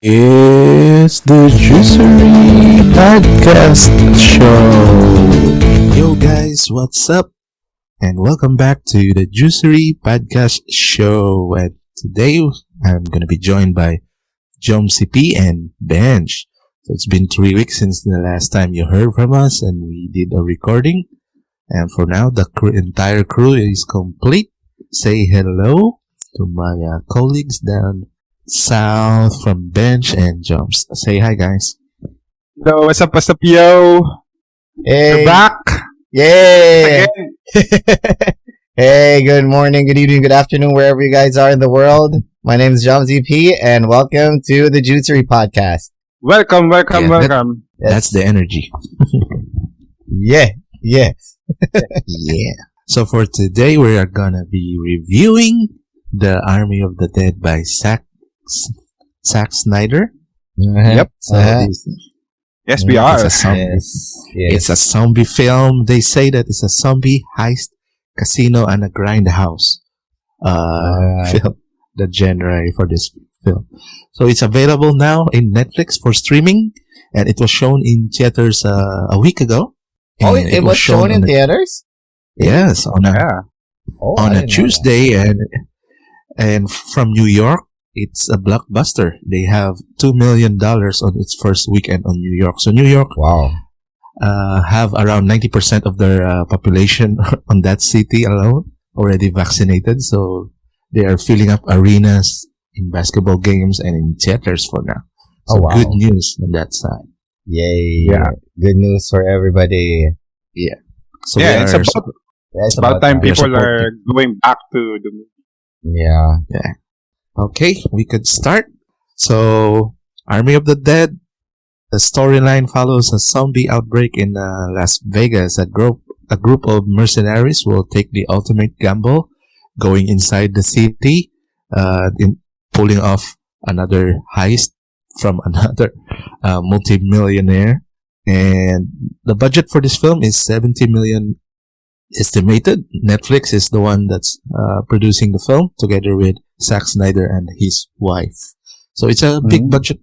It's the Juicery Podcast Show. Yo guys, what's up? And welcome back to the Juicery Podcast Show. And today I'm gonna be joined by CP and Bench. So it's been 3 weeks since the last time you heard from us and we did a recording. And for now, the entire crew is complete. Say hello to my colleagues down south from Bench and Jumps. Say hi, guys. Hello, what's up, yo? Hey. We're back. Yay! Again. Hey, good morning, good evening, good afternoon, wherever you guys are in the world. My name is ZP, and welcome to the Juicery Podcast. Welcome. That's the energy. Yeah. Yeah. So for today, we are gonna be reviewing The Army of the Dead by Zack Snyder. Yep. So Yes, we are. It's a zombie. Yes. It's a zombie film. They say that it's a zombie heist, casino, and a grindhouse film. The genre for this film. So it's available now in Netflix for streaming, and it was shown in theaters a week ago. Oh, it was shown in theaters? Yes, on a Tuesday, and from New York, it's a blockbuster. They have $2 million on its first weekend on New York. So New York, wow, have around 90% of their population on that city alone already vaccinated. So they are filling up arenas in basketball games and in theaters for now. So good news on that side. Yay! Yeah, good news for everybody. Yeah. So it's about time people are going back to the movie. Yeah. Okay, we could start. So, Army of the Dead. The storyline follows a zombie outbreak in Las Vegas. A group of mercenaries will take the ultimate gamble, going inside the city, pulling off another heist from another multi-millionaire. And the budget for this film is $70 million estimated. Netflix is the one that's producing the film together with Zack Snyder and his wife. So it's a big budget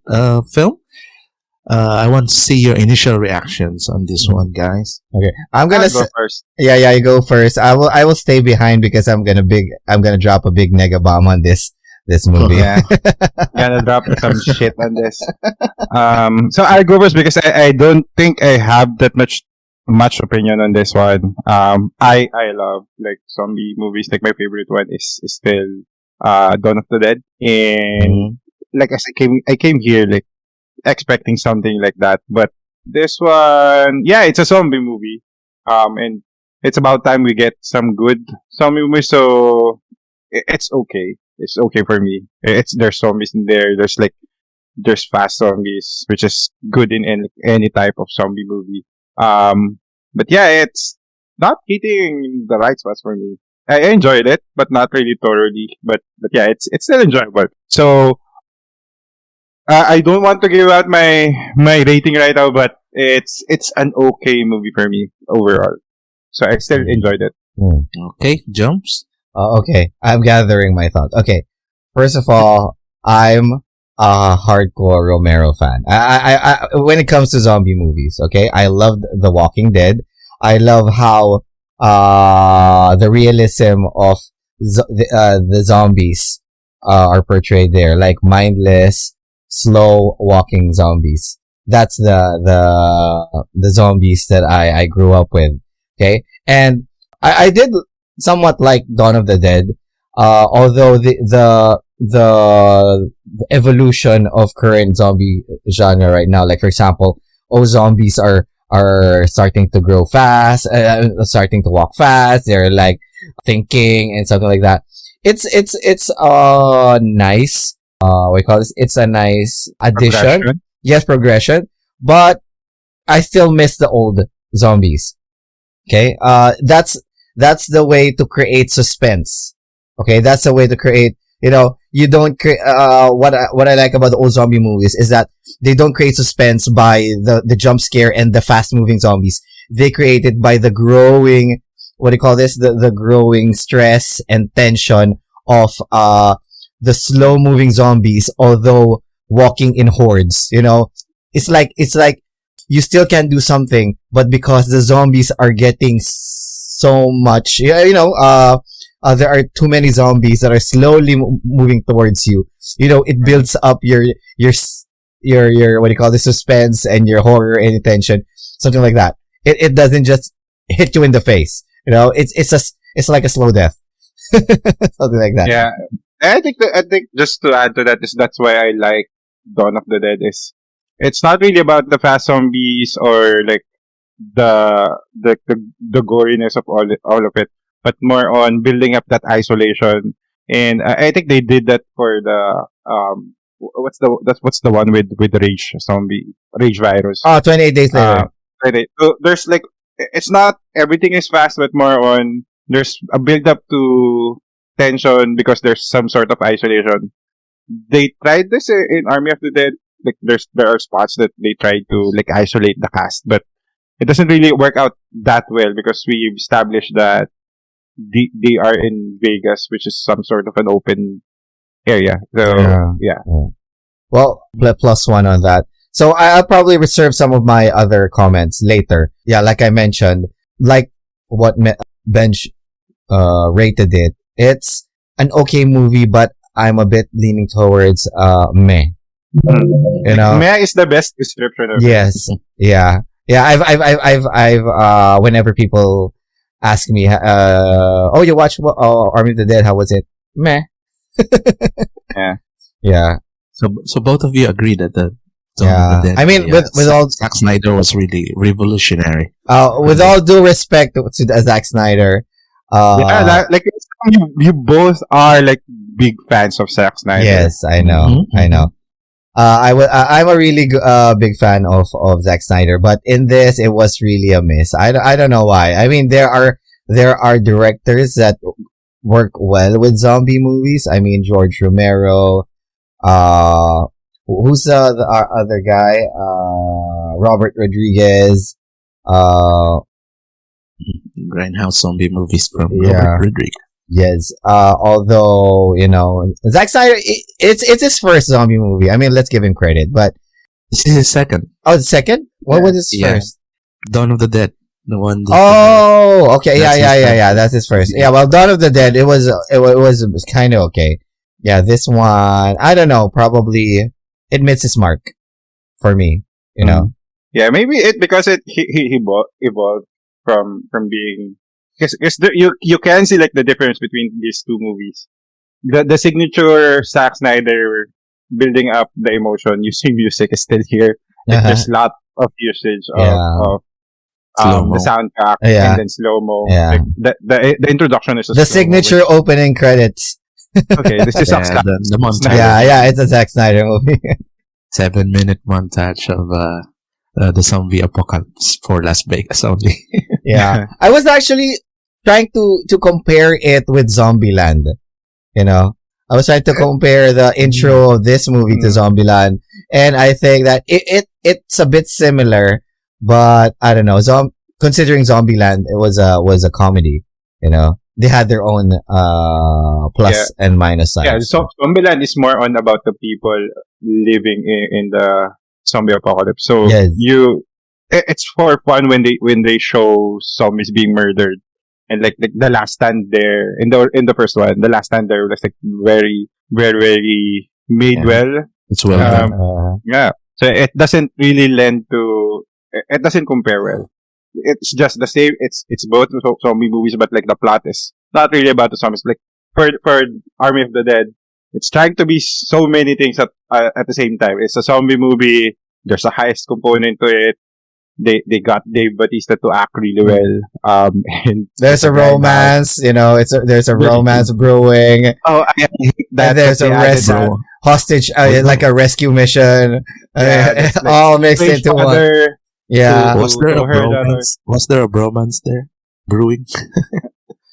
film. I want to see your initial reactions on this one, guys. Okay, I'm gonna go first. Yeah, you go first. I will stay behind because I'm gonna drop a big nega bomb on this movie. Yeah, gonna drop some shit on this. So I'll go first because I don't think I have that much opinion on this one. I love like zombie movies. Like my favorite one is still Dawn of the Dead. And like as I came here like expecting something like that, but this one, yeah, it's a zombie movie. And it's about time we get some good zombie movies. So it's okay. It's okay for me. There's zombies in there. There's fast zombies, which is good in any type of zombie movie. But yeah, it's not hitting the right spots for me. I enjoyed it, but not really thoroughly. But yeah, it's still enjoyable. So I don't want to give out my rating right now, but it's an okay movie for me overall. So I still enjoyed it. Okay, Jumps. Okay, I'm gathering my thoughts. Okay, first of all, I'm a hardcore Romero fan. I when it comes to zombie movies, okay, I loved The Walking Dead. I love how the realism of the zombies are portrayed there, like mindless, slow walking zombies. That's the zombies that I grew up with. Okay, and I did somewhat like Dawn of the Dead, although the evolution of current zombie genre right now, like for example, zombies are starting to grow fast, starting to walk fast. They're like thinking and something like that. It's nice. We call this. It's a nice addition. Progression. Yes, progression. But I still miss the old zombies. Okay. That's the way to create suspense. Okay. That's the way to create, you don't create, what I like about the old zombie movies is that they don't create suspense by the jump scare and the fast moving zombies. They create it by the growing, the growing stress and tension of, the slow moving zombies, although walking in hordes. It's like you still can do something, but because the zombies are getting so much, there are too many zombies that are slowly moving towards you. It builds up your what do you call this, suspense and your horror and tension, something like that. It doesn't just hit you in the face. It's like a slow death, something like that. Yeah, I think just to add to that is that's why I like Dawn of the Dead is it's not really about the fast zombies or like the goriness of all of it, but more on building up that isolation. And I think they did that for the what's the one with rage virus. 28 days later. Right. So there's like it's not everything is fast, but more on there's a build up to tension because there's some sort of isolation. They tried this in Army of the Dead. Like there are spots that they try to like isolate the cast, but it doesn't really work out that well because we established that they are in Vegas, which is some sort of an open area. So yeah. Well, plus one on that. So I'll probably reserve some of my other comments later. Yeah, like I mentioned, like what Bench rated it. It's an okay movie, but I'm a bit leaning towards meh. Meh is the best description of yes. Yeah. I've whenever people ask me, oh, you watched Army of the Dead? How was it? Meh. Yeah. So both of you agree that the Dawn of the Dead, I mean, with all Zack Snyder was really revolutionary. with all due respect to Zack Snyder, like you both are like big fans of Zack Snyder. yes, I know, Mm-hmm. I know. I'm a really big fan of Zack Snyder, but in this, it was really a miss. I don't know why. I mean, there are directors that work well with zombie movies. I mean, George Romero, who's the other guy? Robert Rodriguez, Grindhouse zombie movies from Yeah. Robert Rodriguez. yes. Although, Zack Snyder, it's his first zombie movie. I mean, let's give him credit, but, This is his second. the second? What was his Yeah. first? Dawn of the Dead. The one. Oh, okay. That's his first. Yeah. That's his first. Yeah. Well, Dawn of the Dead. It was kind of okay. Yeah. This one, I don't know. Probably it missed its mark for me. Yeah, maybe because he evolved from being because you can see like the difference between these two movies. The signature Zack Snyder building up the emotion using music is still here. Like, Uh-huh. there's a lot of usage Yeah. of Slow-mo. the soundtrack Yeah. and then slow mo. Yeah. Like, the introduction is a The slow-mo, signature opening credits. which- okay, this is Yeah, Zack the montage. Yeah. It's a Zack Snyder movie. 7-minute montage of the zombie apocalypse for Las Vegas only. Yeah. I was actually trying to compare it with Zombieland. I was trying to compare the intro of this movie to Zombieland, and I think that it's a bit similar, but I don't know. Considering Zombieland, it was a comedy. They had their own plus and minus sides. Yeah, so Zombieland is more on about the people living in the zombie apocalypse. So Yes. it's for fun when they show zombies being murdered, and like the last stand there in the first one, the last stand there was like very very very made Yeah. well. It's well done. Yeah, so it doesn't really lend to it doesn't compare well. It's just the same. It's both zombie movies, but like the plot is not really about the zombies. Like for Army of the Dead, it's trying to be so many things at the same time. It's a zombie movie. There's a heist component to it. They got Dave Bautista to act really well. And There's a romance, there's a romance brewing. Oh, I hate that. And there's that a they added that. hostage, like a rescue mission, Yeah, that's like all mixed Strange into one. Father. Yeah. to- Was there a to her that bromance? Was there a bromance there brewing?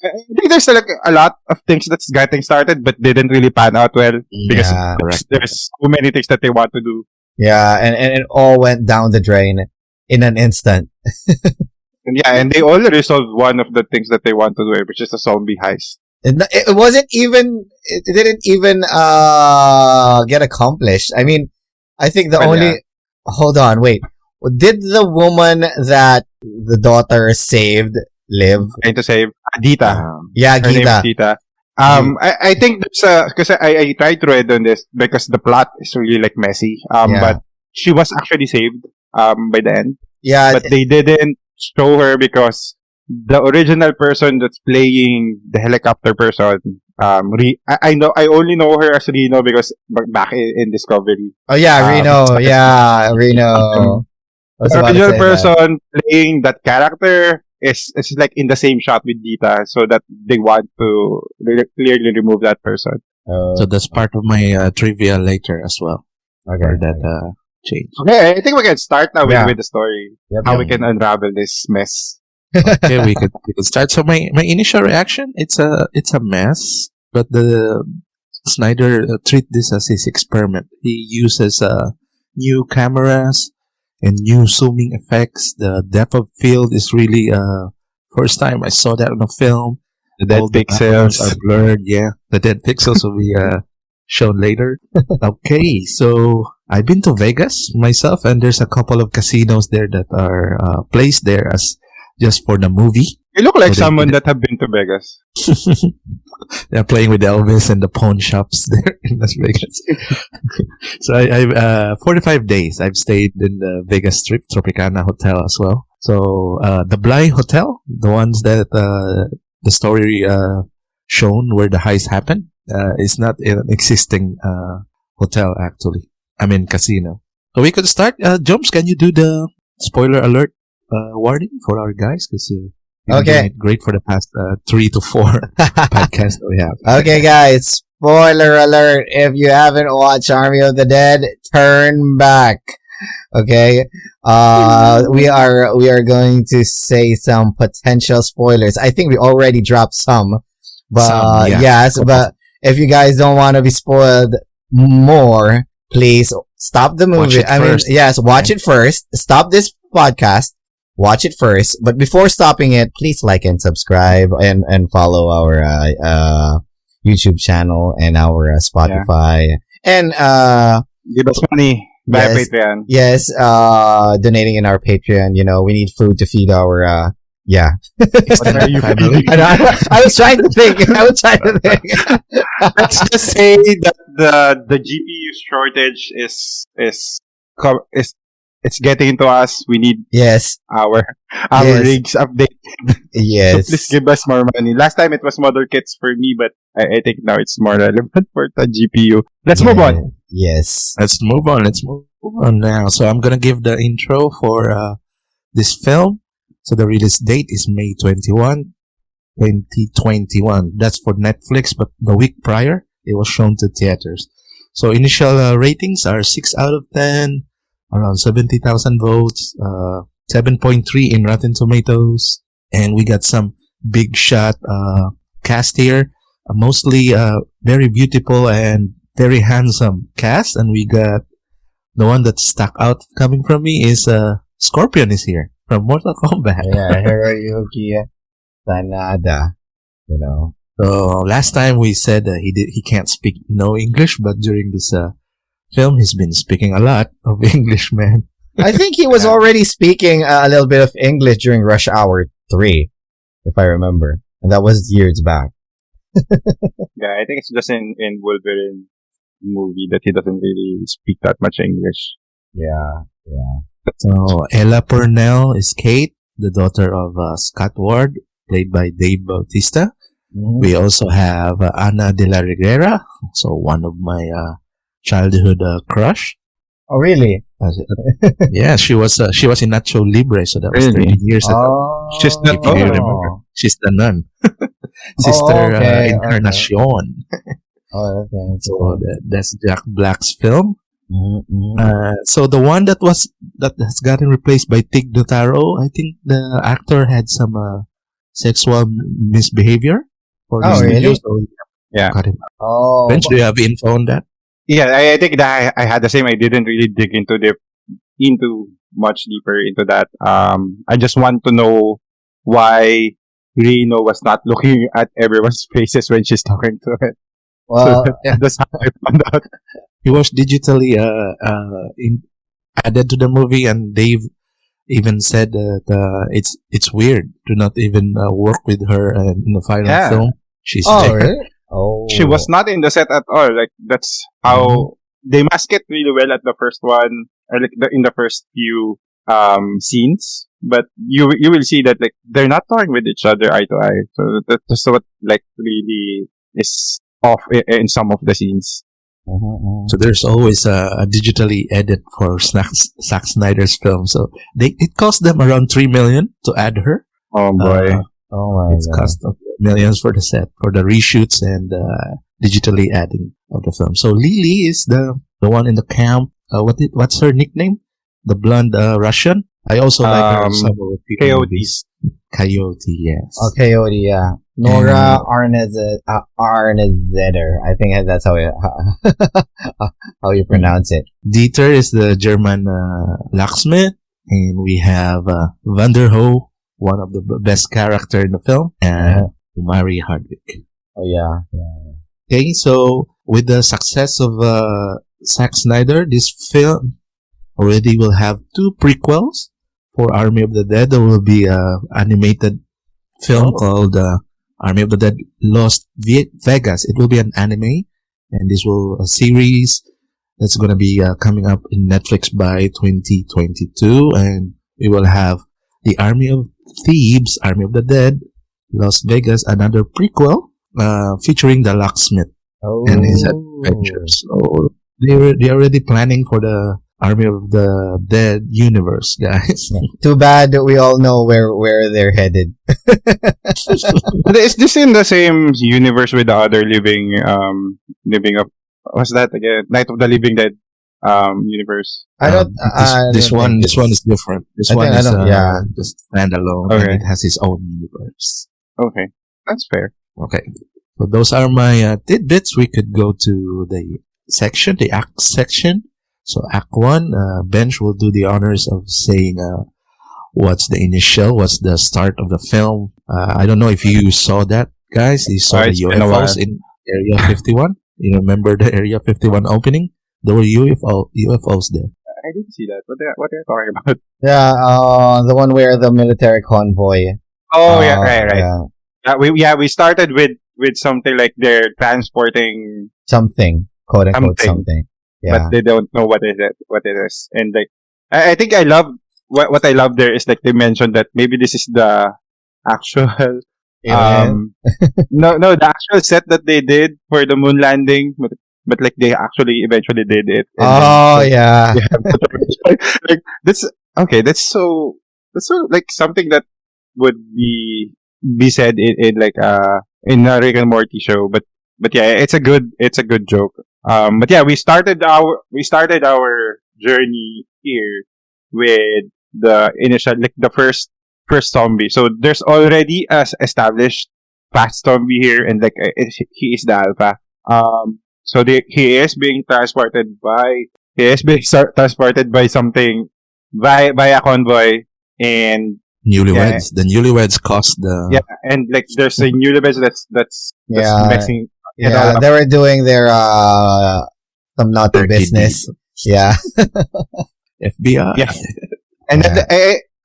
I think there's like a lot of things that's getting started, but didn't really pan out well because Yeah. there's so many things that they want to do. Yeah, and it all went down the drain in an instant. And they all resolved one of the things that they want to do, which is a zombie heist. It wasn't even, it didn't even, get accomplished. I mean, I think the Well, only. yeah. Hold on, wait. Did the woman that the daughter saved live? Trying to say Dita. Yeah, Her name is Gita. Dita. I think there's because I tried to read on this because the plot is really like messy. Yeah. But she was actually saved by the end. Yeah, But they didn't show her because the original person that's playing the helicopter person, I know I only know her as Reno because back in Discovery. oh yeah, Reno. so- Yeah, Reno. I was The about to original say that. person playing that character is like in the same shot with Dita, so that they want to clearly remove that person. Oh, So that's part of my trivia later as well. okay. For that change. Okay, I think we can start now Yeah. with the story. Yep, How yep. we can unravel this mess. Okay, we could start. So my initial reaction, it's a mess, but the Snyder treat this as his experiment. He uses new cameras and new zooming effects. The depth of field is really first time I saw that on a film. The dead All the pixels. backgrounds are blurred. Yeah, the dead pixels will be shown later. Okay, so I've been to Vegas myself, and there's a couple of casinos there that are placed there as just for the movie. You look like So they someone did that have been to Vegas. They're playing with Elvis and the pawn shops there in Las Vegas. So I've 45 days. I've stayed in the Vegas Strip Tropicana Hotel as well. So the Bly Hotel, the ones that the story shown where the heist happened, is not an existing hotel actually. I mean casino. So we could start. Jones, can you do the spoiler alert warning for our guys? Because you've been Okay. doing it great for the past 3 to 4 podcasts that we have. Okay, guys. Spoiler alert! If you haven't watched Army of the Dead, turn back. Okay. We are going to say some potential spoilers. I think we already dropped some, but Some, yeah. yes. But if you guys don't want to be spoiled more, please stop the Watch movie. it I mean, first. yes, watch Okay. it first. Stop this podcast. Watch it first. But before stopping it, please like and subscribe and follow our YouTube channel and our Spotify and Give us money. Buy Yes. Patreon. yes, donating in our Patreon. You know, we need food to feed our yeah. What are you Family. feeding? I was trying to think. Let's just say that the GPU shortage is it's getting into us. We need Yes. our Yes. rigs update. So Yes. please give us more money. Last time it was model kits for me, but I think now it's more relevant for the GPU. Let's move on. Yes. Let's move on. Let's move on now. So I'm gonna give the intro for this film. So the release date is May 21, 2021. That's for Netflix, but the week prior it was shown to theaters. So initial ratings are 6 out of 10, around 70,000 votes, 7.3 in Rotten Tomatoes, and we got some big shot cast here, mostly very beautiful and very handsome cast, and we got the one that stuck out coming from me is Scorpion is here from Mortal Kombat. Yeah, Hiroyuki Sanada. You know. So last time we said he can't speak no English, but during this film he's been speaking a lot of English, man. I think he was already speaking a little bit of English during Rush Hour 3, if I remember. And that was years back. Yeah, I think it's just in Wolverine movie that he doesn't really speak that much English. Yeah. So Ella Purnell is Kate, the daughter of Scott Ward, played by Dave Bautista. Mhm. We also have Ana de la Reguera, so one of my childhood crush. Oh, really? Yeah, she was in Nacho Libre, so that was Really? 30 years ago. Oh. She's not- If you remember. She's the nun, Sister Oh, okay, Encarnacion. Oh, okay. So that's Jack Black's film. Mm-hmm. So the one that has gotten replaced by Tig Notaro, I think the actor had some sexual misbehavior. For Oh, this really? video, so Yeah. cut him. Oh. Bench, do you have info on that? Yeah, I think that I had the same. I didn't really dig into much deeper into that. I just want to know why Reno was not looking at everyone's faces when she's talking to it. Well, So that's how I found out. he was digitally added to the movie, and they've even said that it's weird to not even work with her in the final Yeah. film. She's Oh, there. really? Oh. She was not in the set at all. Like that's how they mask it really well at the first one, or like in the first few scenes. But you will see that like they're not talking with each other eye to eye. So that's what like really is off in some of the scenes. So there's always a digitally edit for Zack Snyder's film. So it cost them around $3 million to add her. Oh boy. Oh my It's god. cost millions for the set, for the reshoots and digitally adding of the film. So Lily is the one in the camp. What's her nickname? The blonde Russian. I also like her in some of the Coyote. movies. Coyote, yes. Oh, Coyote, yeah. Nora Arnezeder. I think that's how how you pronounce it. Dieter is the German locksmith, and we have Vanderho, one of the best character in the film, and Mari Hardwick. Oh yeah. Okay, so with the success of Zack Snyder, this film already will have 2 prequels for Army of the Dead. There will be an animated film called Army of the Dead Lost Vegas. It will be an anime, and this will a series that's going to be coming up in Netflix by 2022, and we will have the Army of Thieves, Army of the Dead, Las Vegas, another prequel featuring the locksmith and his adventures. So they're already planning for the Army of the Dead universe, guys. Too bad that we all know where they're headed. But is this in the same universe with the other living of what's that again? Night of the Living Dead universe. I don't. This one is different. This one is just standalone, Okay. and it has its own universe. Okay, that's fair. Okay, so those are my tidbits. We could go to the act section. So Act 1, Bench will do the honors of saying what's the start of the film. I don't know if you saw that, guys. You saw the It's been a UFOs while. in Area 51. You remember the Area 51 opening? There were UFOs there. I didn't see that. What are you talking about? Yeah, the one where the military convoy. Oh yeah, right. Yeah, We started with something like they're transporting, something, quote unquote, Something. something. Yeah. but they don't know what it is. And like, I think I love what I love there is like they mentioned that maybe this is the actual Alien? no, the actual set that they did for the moon landing, but like they actually eventually did it. And Oh then, yeah. like that's okay. That's so like something that would be said in like in a Rick and Morty show. But yeah, it's a good joke. But yeah, we started our journey here with the initial, like the first zombie. So there's already a established fast zombie here, and like he is the alpha. So he is being transported by something by a convoy, and Newlyweds. The newlyweds caused the and like there's a newlyweds that's Yeah. messing. Yeah, they were doing their some naughty dirty business. deeds. Yeah. Yeah. FBI. And then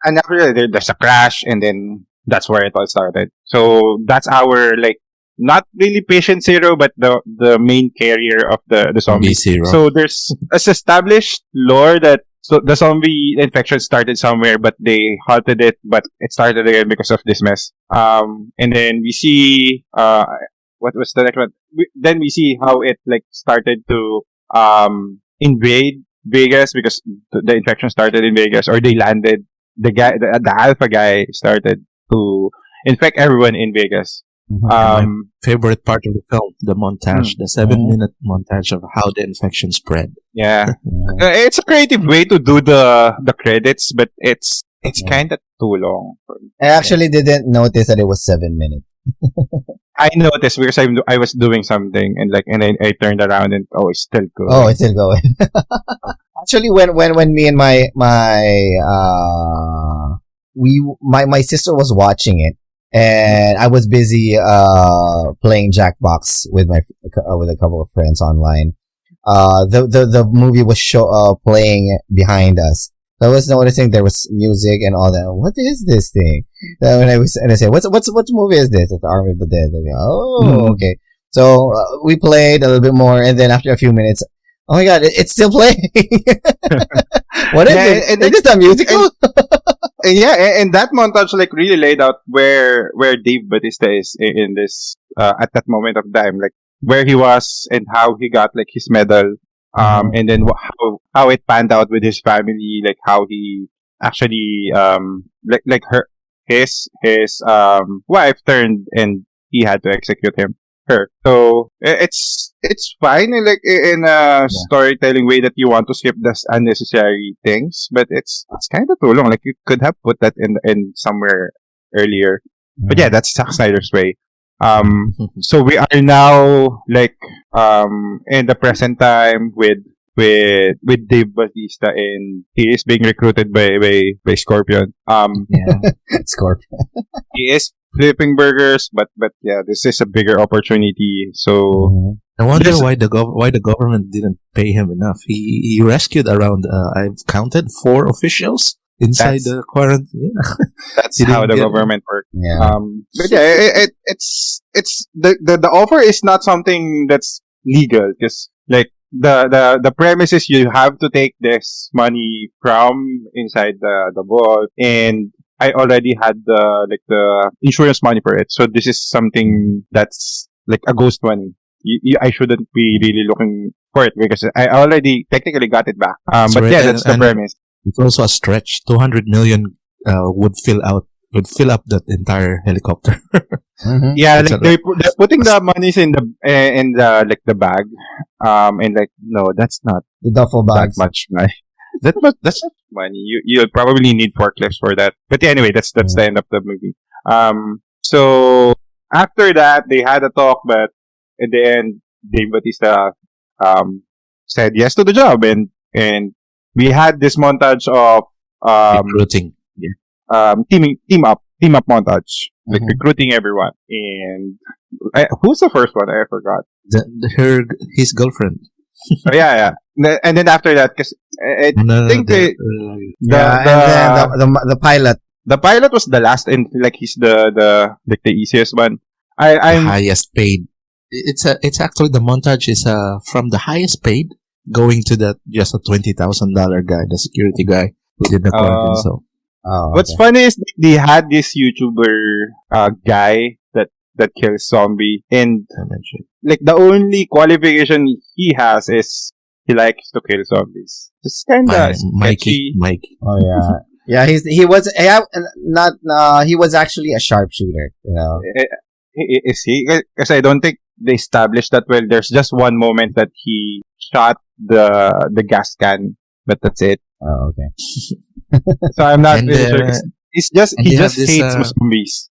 and after that, there's a crash, and then that's where it all started. So that's our like not really patient zero, but the main carrier of the zombie. B0. So there's established lore that the zombie infection started somewhere, but they halted it, but it started again because of this mess. And then we see what was the next one? Then we see how it like started to invade Vegas because the infection started in Vegas, or they landed. The alpha guy started to infect everyone in Vegas. My favorite part of the film, the montage, the 7-minute montage of how the infection spread. Yeah, it's a creative way to do the credits, but it's kind of too long. For me. I actually didn't notice that it was 7 minutes. I noticed because I was doing something and I turned around and it's still good. Oh, it's still going. Actually, when me and my sister was watching it, and I was busy playing Jackbox with a couple of friends online. the movie was playing behind us. So I was noticing there was music and all that. What is this thing? Then when I say, what movie is this? It's the Army of the Dead. I'm like, oh, okay. So we played a little bit more, and then after a few minutes, oh my god, it's still playing. What is it? And is this a musical? And that montage like really laid out where Dave Bautista is in this at that moment of time, like where he was and how he got like his medal, and then how it panned out with his family, like how he actually like his wife turned and he had to execute her. So it's fine in a storytelling way that you want to skip this unnecessary things, but it's kind of too long. Like you could have put that in somewhere earlier. But yeah, that's Zack Snyder's way. So we are now like in the present time with Dave Bautista, and he is being recruited by Scorpion. Scorpion. He is flipping burgers, but yeah, this is a bigger opportunity. So I wonder why the government didn't pay him enough. He rescued around I've counted 4 officials inside the quarantine. That's how the government works. Yeah. But yeah, it's the offer is not something that's legal, because like the premise is you have to take this money from inside the vault, and I already had the insurance money for it. So this is something that's like a ghost money. I shouldn't be really looking for it because I already technically got it back. But yeah, that's the premise. It's also a stretch. 200 million would fill up that entire helicopter. Yeah, like they're putting the monies in the like the bag, and like no, that's not The duffel bags. that much money. That's not money. You'll probably need forklifts for that. But yeah, anyway, that's the end of the movie. So after that, they had a talk, but at the end, Dave Bautista said yes to the job, and we had this montage of Recruiting. team up montage, like recruiting everyone. And who's the first one? I forgot. His girlfriend. Oh, yeah. And then after that, because I think and then the pilot. the pilot was the last, and like he's the easiest one. I'm highest paid. It's actually the montage is from the highest paid going to that just a $20,000 guy, the security guy who did the quarantine. So what's funny is they had this YouTuber guy that kills zombie, and like the only qualification he has is he likes to kill zombies. It's kind of Mikey. Oh yeah. Yeah, he was actually a sharpshooter, you know. Is he? Because I don't think they established that well. There's just one moment that he shot the gas can, but that's it. Oh, okay. So I'm not really sure. He just hates zombies.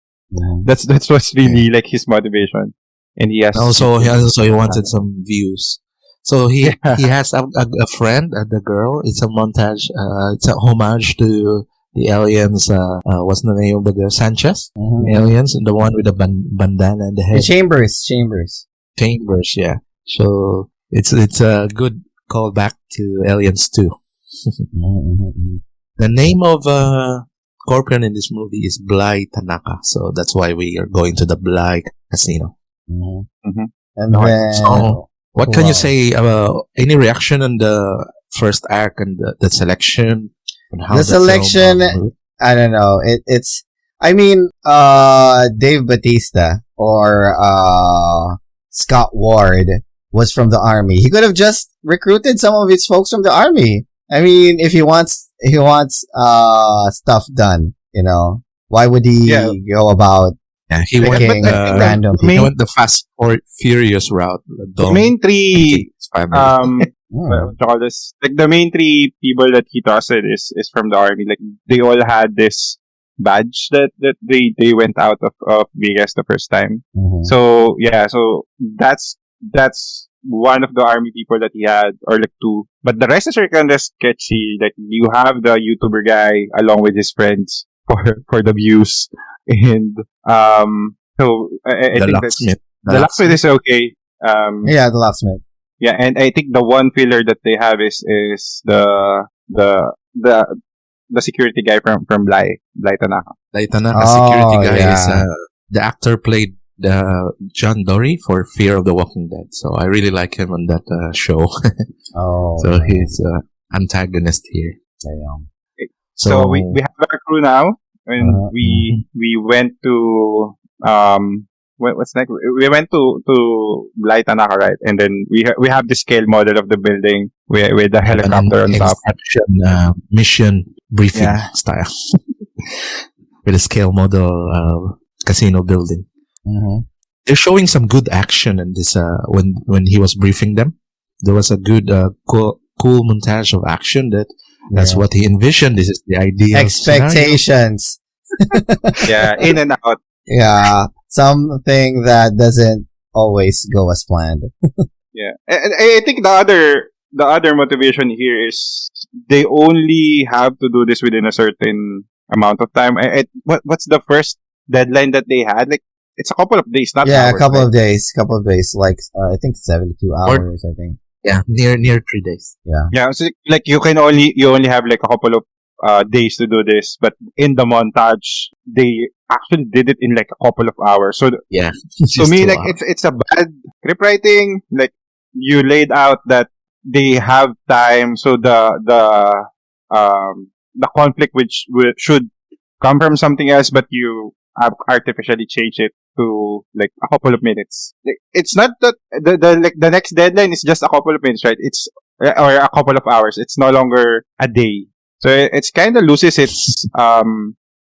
That's what's really like his motivation, and he has also he wanted some views. So he has a friend, the girl. It's a montage. It's a homage to the aliens. What's the name of the girl? Sanchez. The aliens, the one with the bandana and the head. Chambers. Yeah. So it's a good callback to Aliens 2. The name of Scorpion in this movie is Bly Tanaka, so that's why we are going to the Bly Casino. And then, so, what can you say about any reaction on the first act and the selection? And how the selection, I don't know. It's, I mean, Dave Bautista or Scott Ward was from the army. He could have just recruited some of his folks from the army. I mean, if he wants stuff done, you know, why would he go about picking random people? He went the Fast Furious route. The main three, like the main three people that he trusted is from the army. Like they all had this badge that they went out of Vegas the first time. So yeah, so that's one of the army people that he had, or like 2. But the rest is kind of sketchy. Like you have the YouTuber guy along with his friends for the views, and so I think locksmith. The locksmith is okay. The locksmith. Yeah, and I think the one filler that they have is the the the security guy from Bly Tanaka. Like Tanaka, security Oh, guy, is yeah. the actor played John Dory for Fear of the Walking Dead. So I really like him on that show. Oh, So he's antagonist here. damn. So we have our crew now, and Uh-huh. we went to what's next? We went to Bly Tanaka, right? And then we have the scale model of the building with the An helicopter on top. Inception mission briefing Yeah. style with a scale model casino building. Mm-hmm. They're showing some good action in this. When he was briefing them, there was a good cool montage of action. That's Yeah. what he envisioned. This is the ideal scenario. Expectations. Yeah, in and out. Yeah, something that doesn't always go as planned. Yeah, and I think the other motivation here is they only have to do this within a certain amount of time. What's the first deadline that they had? Like it's a couple of days, not Yeah, hours, a couple right? of days. Like I think 72 hours. I think. Yeah, near 3 days. Yeah. Yeah, so like you only have like a couple of days to do this, but in the montage they actually did it in like a couple of hours. So Yeah, to me, like it's a bad script writing. Like you laid out that they have time, so the conflict which should come from something else, but you have artificially changed it to like a couple of minutes. Like, it's not that the next deadline is just a couple of minutes, right? It's or a couple of hours. It's no longer a day, so it's kind of loses its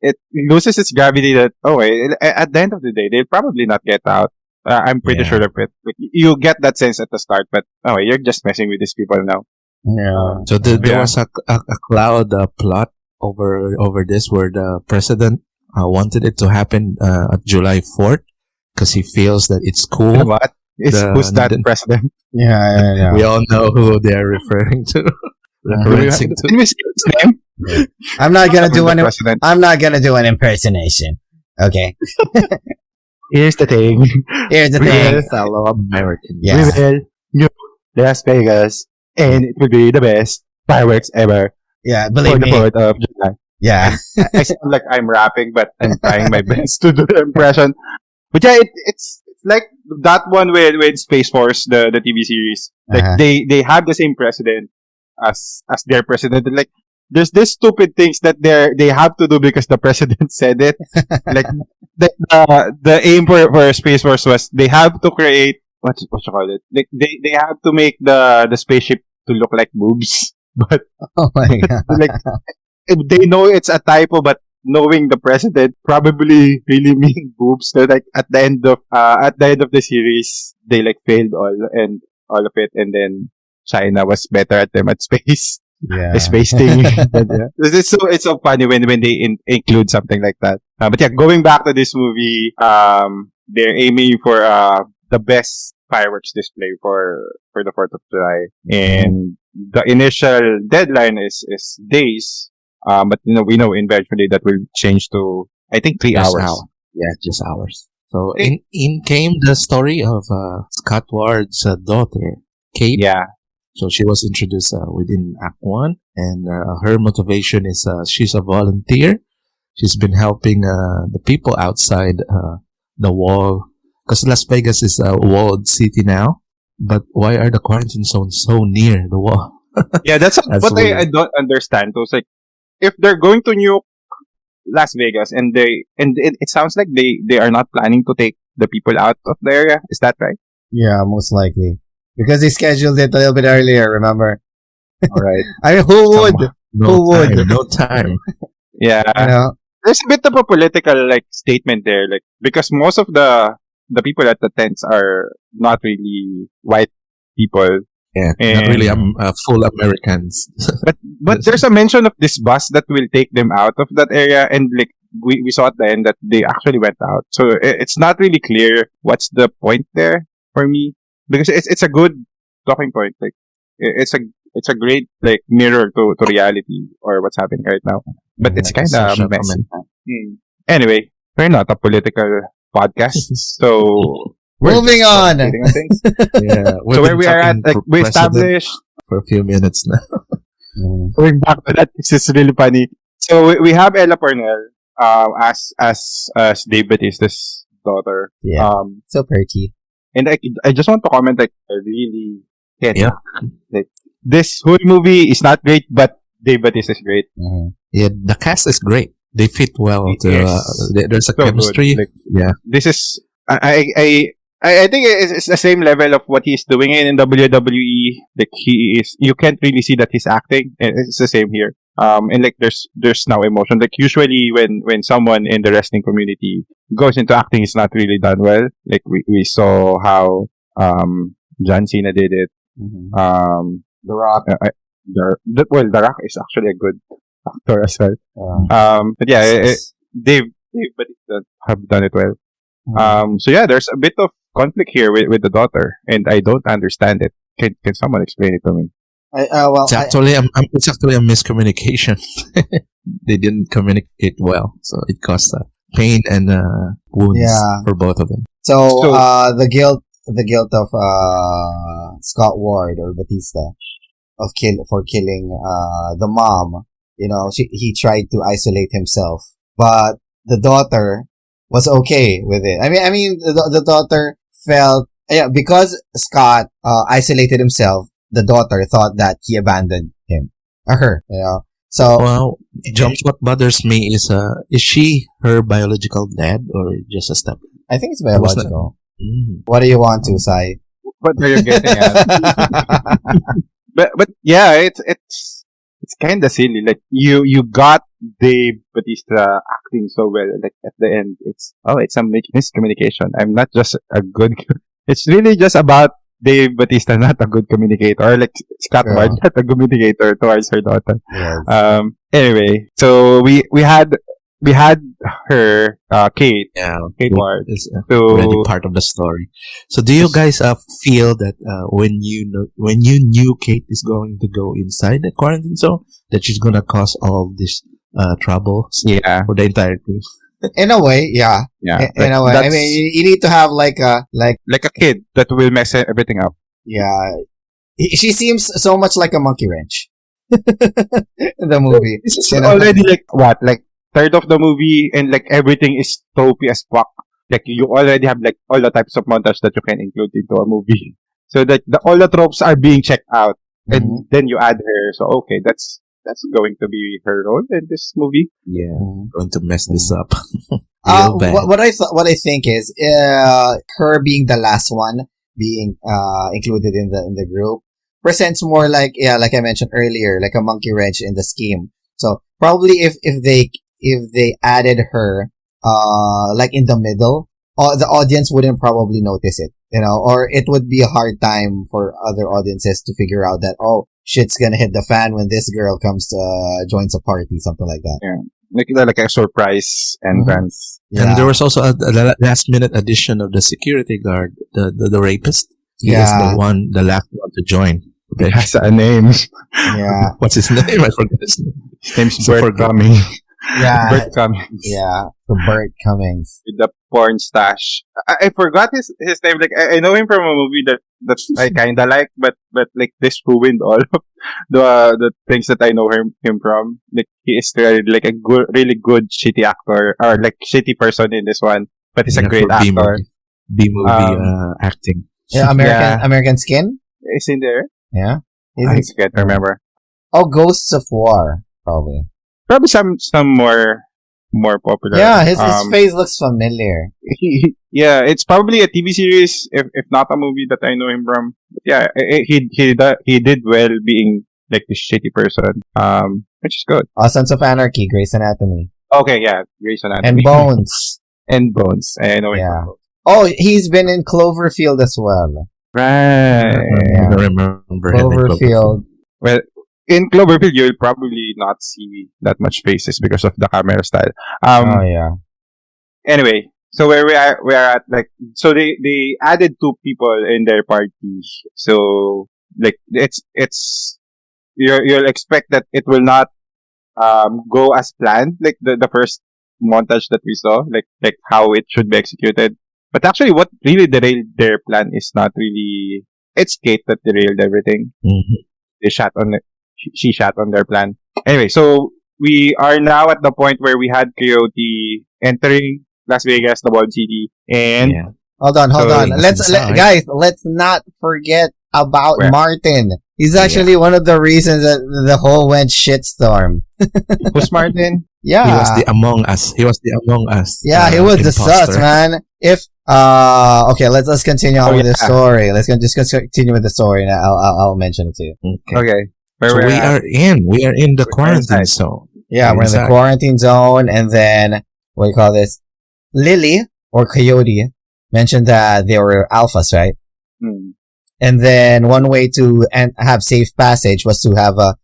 it loses its gravity. That at the end of the day, they'll probably not get out. I'm pretty Yeah. sure of it. Like, you get that sense at the start, but you're just messing with these people now. Yeah. So there Yeah. was a cloud plot over this where the president wanted it to happen at July 4th because he feels that it's cool. What? Who's that president? Yeah. We all know who they are referring to. Referencing to. Can we see his name? I'm not gonna do The an. president. I'm not gonna do an impersonation. Okay. Here's the thing. Here's the Real thing. fellow American. Yeah. will do Las Vegas, and it will be the best fireworks ever Yeah. for Believe the me. 4th of July. Yeah. I sound like I'm rapping, but I'm trying my best to do the impression. But yeah, it's like that one with Space Force, the TV series. Like Uh-huh. they have the same president as their president. And like there's this stupid things that they have to do because the president said it. Like the aim for Space Force was they have to create what you call it. Like they have to make the spaceship to look like boobs. But Oh my god. like they know it's a typo, but knowing the president probably really mean boobs. So like at the end of the series, they like failed all of it, and then China was better at them at space. Yeah. The space thing. But, yeah. It's so funny when they include something like that. But yeah, going back to this movie, they're aiming for the best fireworks display for the 4th of July, and the initial deadline is days. But we know eventually that will change to I think 3 Just hours. hour. Yeah, just hours. So Eh. in came the story of Scott Ward's daughter, Kate. Yeah, So she was introduced within Act 1, and her motivation is she's a volunteer. She's been helping the people outside the wall, because Las Vegas is a walled city now. But why are the quarantine zones so near the wall? yeah. That's That's what I weird. don't understand. So it's like if they're going to nuke Las Vegas and it sounds like they are not planning to take the people out of the area. Is that right? Yeah, most likely. Because they scheduled it a little bit earlier, remember? All right. I mean, who would? No Who would? time, no time. Yeah. You know? There's a bit of a political like statement there, like because most of the people at the tents are not really white people, Yeah, And- not really full Americans. but there's a mention of this bus that will take them out of that area, and like we saw at the end that they actually went out. So it's not really clear what's the point there for me, because it's a good talking point. Like it's a great like mirror to reality or what's happening right now. But it's Like a kind social of messy. comment. Anyway, we're not a political podcast, so Moving on. Cheating on things. Yeah, we've So where been we are at, talking like for we president established. for a few minutes now. Going back to that, this is really funny. So we have Ella Purnell, as Dave Bautista's daughter. Yeah. So pretty. And I just want to comment, like, I really can't. Yeah. Like, this whole movie is not great, but Dave Bautista is great. Yeah, the cast is great. They fit well. Yes. There's a So chemistry. good. Like, Yeah. this is I think it's the same level of what he's doing in WWE. Like, he is, you can't really see that he's acting. And it's the same here. And like there's now emotion. Like, usually when someone in the wrestling community goes into acting, it's not really done well. Like, we saw how John Cena did it. The Rock. The Rock is actually a good actor as well. But yeah, Dave Bautista have done it well. So yeah, there's a bit of conflict here with the daughter, and I don't understand it. Can someone explain it to me? It's actually a miscommunication. They didn't communicate well, so it caused pain and wounds for both of them. So the guilt of Scott Ward or Batista for killing the mom. You know, he tried to isolate himself, but the daughter was okay with it. I mean, the daughter felt, because Scott isolated himself. The daughter thought that he abandoned him or her. You know, so well, Jumps. What bothers me is she her biological dad or just a step? I think it's biological. Mm. What do you want to say? What are you getting at? but yeah, it's kind of silly. Like, you got Dave Bautista acting so well. Like, at the end, it's a miscommunication. I'm not just a good. It's really just about Dave Bautista not a good communicator, or like Scott Ward not a good communicator towards her daughter. Yes. Anyway, so we had her Kate Ward is to already part of the story. So do you guys feel that when you knew Kate is going to go inside the quarantine zone, that she's gonna cause all of this troubles for the entire team? In a way, yeah. In a way, I mean, you need to have like a kid that will mess everything up. Yeah, she seems so much like a monkey wrench in the movie. This is already like third of the movie, and like everything is dopey as fuck. Like, you already have like all the types of montage that you can include into a movie, so that all the tropes are being checked out, and then you add her. So okay, that's going to be her role in this movie. Yeah, going to mess this up. What I think is her being the last one being included in the group presents more like I mentioned earlier, like a monkey wrench in the scheme. So probably if they added her like in the middle, the audience wouldn't probably notice it, you know, or it would be a hard time for other audiences to figure out that shit's gonna hit the fan when this girl comes to joins a party, something like that. Yeah, like a surprise entrance. Yeah. And there was also a last minute addition of the security guard, the rapist. He is the last one to join. It has a name. Yeah. What's his name? I forgot his name. His name's Bert Cummings. Yeah. Bert Cummings. Yeah. The Bert Cummings. With the porn stash. I forgot his name. Like, I know him from a movie that I kinda like, but like, this ruined all of the things that I know him from. Like, he is like a really good shitty actor, or like shitty person in this one, but he's a great actor. B-movie acting. Yeah, American Skin? Is in there? Yeah. I can't remember. Ghosts of War, probably. Probably some more popular. Yeah, his face looks familiar. Yeah, it's probably a TV series, if not a movie that I know him from. But yeah, he did well being like this shitty person, which is good. Sons of Anarchy, Grey's Anatomy. Okay, yeah, Grey's Anatomy. And Bones. And Bones. I know him. Yeah. He's been in Cloverfield as well. Right. I don't remember Cloverfield. Well, in Cloverfield, you'll probably not see that much faces because of the camera style. Anyway, so where we are at, like, so they added 2 people in their party. So like, it's you'll expect that it will not go as planned, like the first montage that we saw, like how it should be executed. But actually, what really derailed their plan is not really. It's Kate that derailed everything. Mhm. They shot on it. She shot on their plan. Anyway, so we are now at the point where we had Coyote entering Las Vegas, the Bond City, and Yeah. Hold on. So, inside. Guys, let's not forget about Where? Martin. He's actually one of the reasons that the whole went shitstorm. who's Martin? Yeah. He was the Among Us. He was the Among Us. Yeah, he was the imposter. sus, man. If okay, let's continue on with the story. Let's just continue with the story, and I'll mention it to you. Okay. Okay, where So we're we at. are in the quarantine inside. zone. Yeah, we're in the Inside. quarantine zone, and then what do you call this? Lily or Coyote mentioned that they were alphas, right? Hmm. And then one way to have safe passage was to have a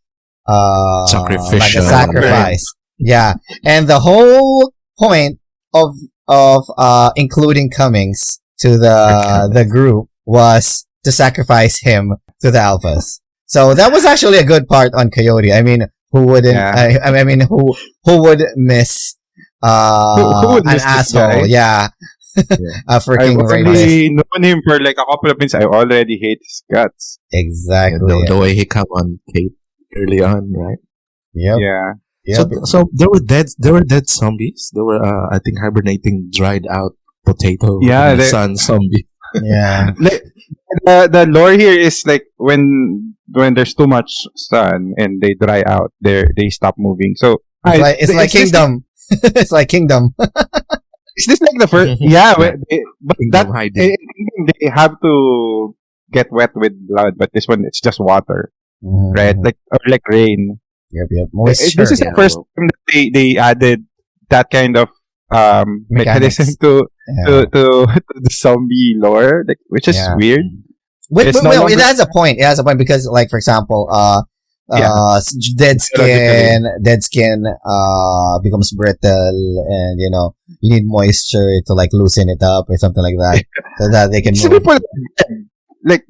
like a Sacrificial. sacrifice. Yeah, and the whole point of including Cummings to the group was to sacrifice him to the alphas. So that was actually a good part on Coyote. I mean, who wouldn't? Yeah. I mean, who would miss Who would an miss this asshole? guy? Yeah, a I've freaking rapist. only known him for like a couple of minutes. I already hate his guts. Exactly. The way he come on Kate early on, right? Yep. Yeah. Yep. So there were dead zombies. There were I think hibernating dried out potato Yeah, in the they- sun zombie. Yeah. Like, the lore here is like when there's too much sun and they dry out, they stop moving. So It's like Kingdom. It's like Kingdom. Is this like the first? Yeah, but that Kingdom hiding. they have to get wet with blood, but this one it's just water, right? Like or like rain. Yep. This Moisture. is the first time that they added that kind of mechanism Mechanics. to Yeah. to the zombie lore, like, which is Yeah. weird. But no it longer- has a point. It has a point because, like, for example, Yeah. dead skin becomes brittle, and you need moisture to like loosen it up or something like that, so that they can Some move. people like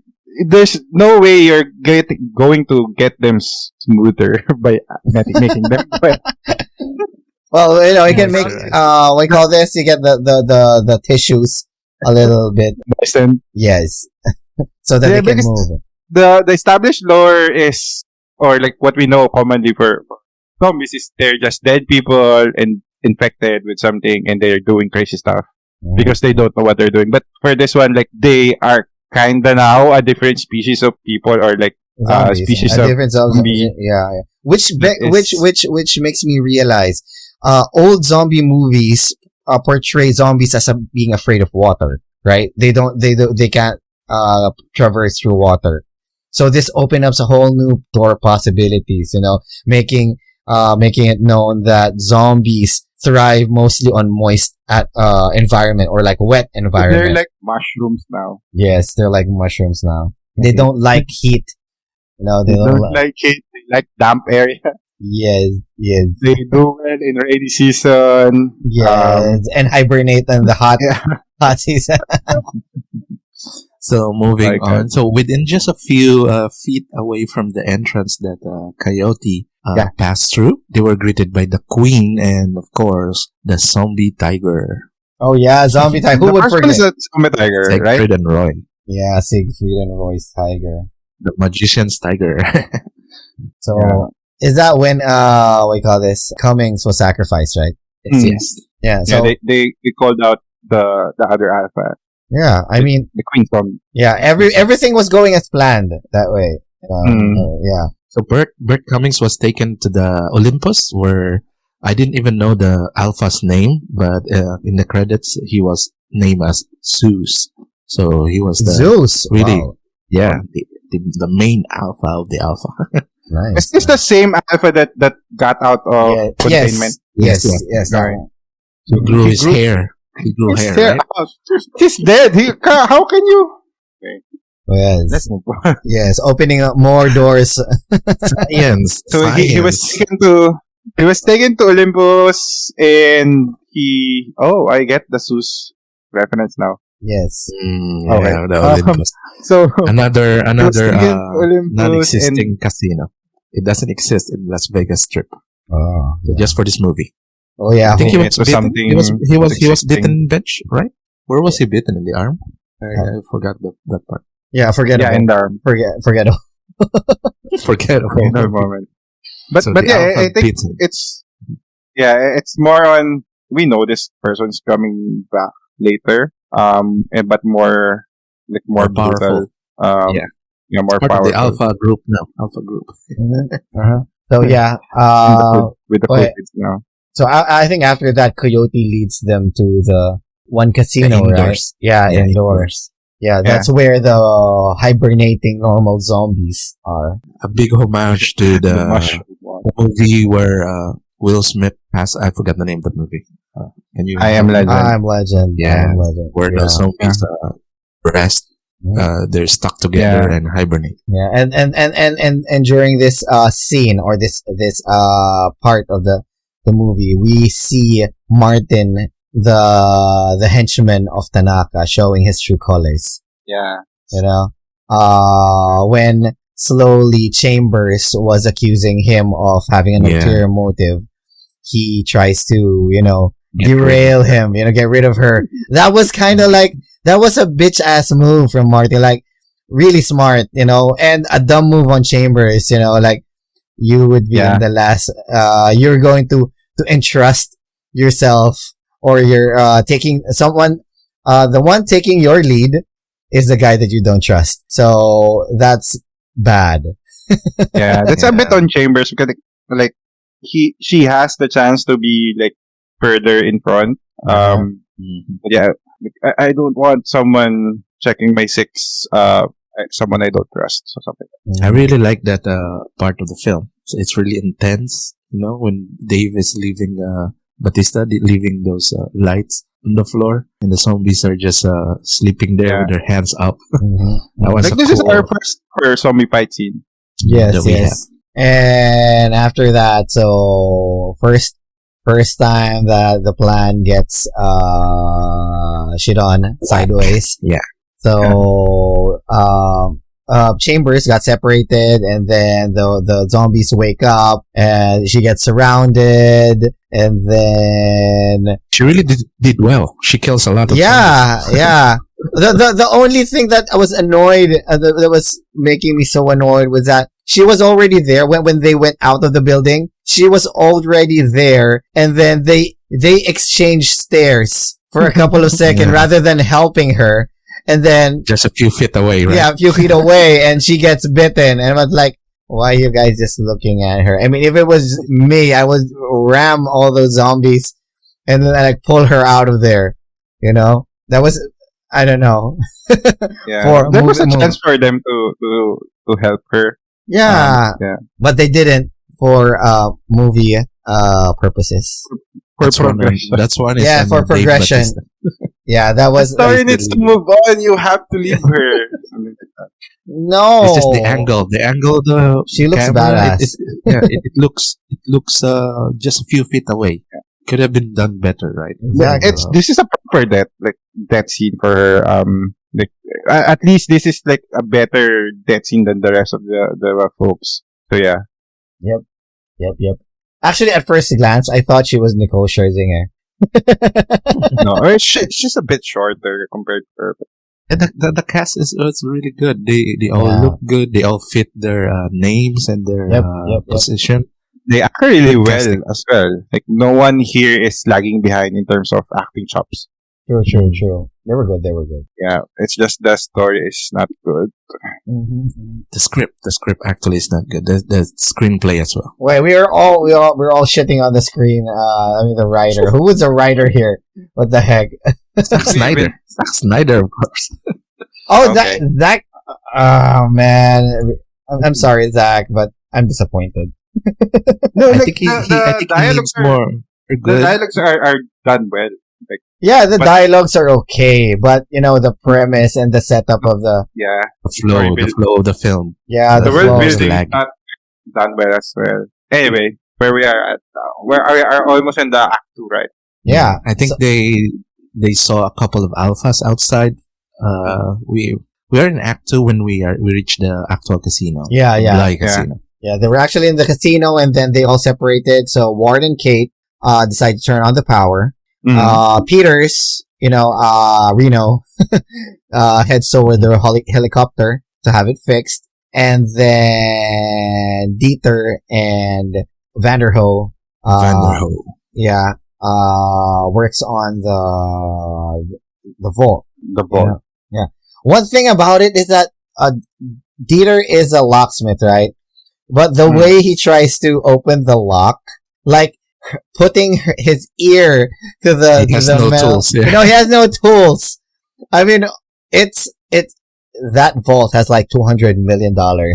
there's no way you're going to get them smoother by making them wet. Well, you can make Moisturize. what do you call this? You get the tissues a little bit, And yes, so that Yeah, they can because- move. the established lore is, or like what we know commonly for zombies, is they're just dead people and infected with something, and they're doing crazy stuff because they don't know what they're doing. But for this one, like they are kinda now a different species of people, or like Zombies, species a of different zombie. zombie. Yeah. Which That is- which makes me realize, old zombie movies portray zombies as being afraid of water, right? They can't traverse through water. So this opens up a whole new door of possibilities, making it known that zombies thrive mostly on moist environment, or like wet environment. They're like mushrooms now. Yes, they're like mushrooms now. They don't like heat. They They don't don't like it. They like damp area. Yes. They do well in rainy season. Yes, and hibernate in the hot, Yeah. hot season. So moving Like on. So within just a few feet away from the entrance that Coyote Yeah. passed through, they were greeted by the Queen and, of course, the zombie tiger, Oh yeah, zombie tiger. Who The would first one forget? is a zombie tiger, right? Siegfried and Roy, Yeah, Siegfried and Roy's tiger. the magician's tiger. So Yeah. is that when what do you call this? Cummings was sacrificed, right? yes, Hmm. yes. Yeah. So Yeah, they called out the other alpha, yeah, I mean, the queen zombie. yeah, everything was going as planned that way. Yeah. So Bert Cummings was taken to the Olympus, where I didn't even know the alpha's name, but in the credits he was named as Zeus. So he was the Zeus. really- Wow. the main alpha of the alpha. Nice. Is this the same alpha that got out of containment? Yes. Yes, Yes. Right. He grew He his grew- hair. He grew His hair, hair right? out. He's dead. How can you? Yes. Let's move on. Yes. Opening up more doors. Science. So he was taken to Olympus, and I get the Zeus reference now. Yes. Okay. The Olympus. So Another taken to Olympus non-existing casino. It doesn't exist in Las Vegas Strip. Oh. So just for this movie. Oh yeah. I think he It was was bitten. something He was bitten existing. bench, right? Where was he bitten? In the arm? I forgot that part. Yeah, forgettable. Yeah, in the arm. Forgettable. Forgettable. In the moment. But So but the yeah, alpha I think beats him. it's more on, we know this person's coming back later. But more More brutal. powerful. Yeah. More Part of powerful. the alpha group now. Alpha group. So yeah, with the wait. kids now. so I think after that, Coyote leads them to the one casino, right? indoors. Yeah, Yeah, indoors. Yeah, that's where the hibernating normal zombies are. A big homage to The the mushroom one. movie where Will Smith passed. I forgot the name of the movie. Can you? I Am Legend. I'm Legend. Yeah, I'm Legend. Where yeah. the zombies rest. Yeah. They're stuck together and hibernate. Yeah, and during this scene or this part of the movie, we see Martin, the henchman of Tanaka, showing his true colors. Yeah. You know, when slowly Chambers was accusing him of having an ulterior motive, he tries to derail him, get rid of her. That was kind of like, that was a bitch ass move from Martin, like really smart, and a dumb move on Chambers, like you would be in the last, you're going to entrust yourself, or you're taking someone, the one taking your lead is the guy that you don't trust. So that's bad. Yeah, that's a bit on Chambers, because like she has the chance to be like further in front. Yeah, I don't want someone checking my six, someone I don't trust or something. I really like that part of the film. So it's really intense, when Dave is leaving Bautista, leaving those lights on the floor, and the zombies are just sleeping there with their hands up. That was This is our first zombie fight scene. Yes, that we yes. And after that, so first time that the plan gets shit on sideways. Yeah. So Chambers got separated, and then the zombies wake up, and she gets surrounded, and then She really did well. She kills a lot of zombies. yeah. The only thing that I was annoyed, that was making me so annoyed, was that she was already there when they went out of the building. She was already there, and then they exchanged stares for a couple of seconds rather than helping her. And then Just a few feet away, right? a few feet away, and she gets bitten. And I was like, why are you guys just looking at her? I mean, if it was me, I would ram all those zombies and then like pull her out of there. That was, I don't know. Yeah, there was a chance for them to help her. Yeah, Yeah. but they didn't for movie purposes. That's one. That's one. Is Yeah, for Dave progression. Bautista. Yeah, that was Story needs to move on. You have to leave her. Something like that. no. It's just the angle. The angle of the She looks camera, badass. it looks just a few feet away. Could have been done better, right? Exactly. This is a proper death scene for her. At least this is like a better death scene than the rest of the folks. So yeah. Yep. Actually, at first glance, I thought she was Nicole Scherzinger. No, she's just a bit shorter compared to her. And the cast is really good. They all look good. They all fit their names and their Yep. position. They act really well Fantastic. as well. Like no one here is lagging behind in terms of acting chops. True. They were good. Yeah, it's just the story is not good. The script actually is not good. The screenplay as well. Wait, we're all shitting on the screen. I mean, the writer. Who was the writer here? What the heck? Zack Snyder. Zack Snyder, of course. Oh, Okay. Zach. Oh man, I'm sorry, Zach, but I'm disappointed. No, I think he needs more. The Good. dialogues are done well. Yeah, the But- dialogues are okay, but the premise and the setup of the The flow of the film. The the world flow. is building is laggy. not done well as well. Anyway, where we are at now. Where are almost in the act 2, right? Yeah, I think they saw a couple of alphas outside. We are in Act 2 when we reach the actual casino. Yeah. Bly Casino. Yeah, they were actually in the casino, and then they all separated. So Ward and Kate decided to turn on the power. Mhm. Peters Reno heads toward the helicopter to have it fixed, and then Dieter and Vanderho, Vanderho. yeah, works on the vault. The vault. Yeah. One thing about it is that Dieter is a locksmith, right? But the way he tries to open the lock, like putting his ear to the He has to the no metal. tools, yeah. He has no tools. I mean, it's that vault has like $200 million. And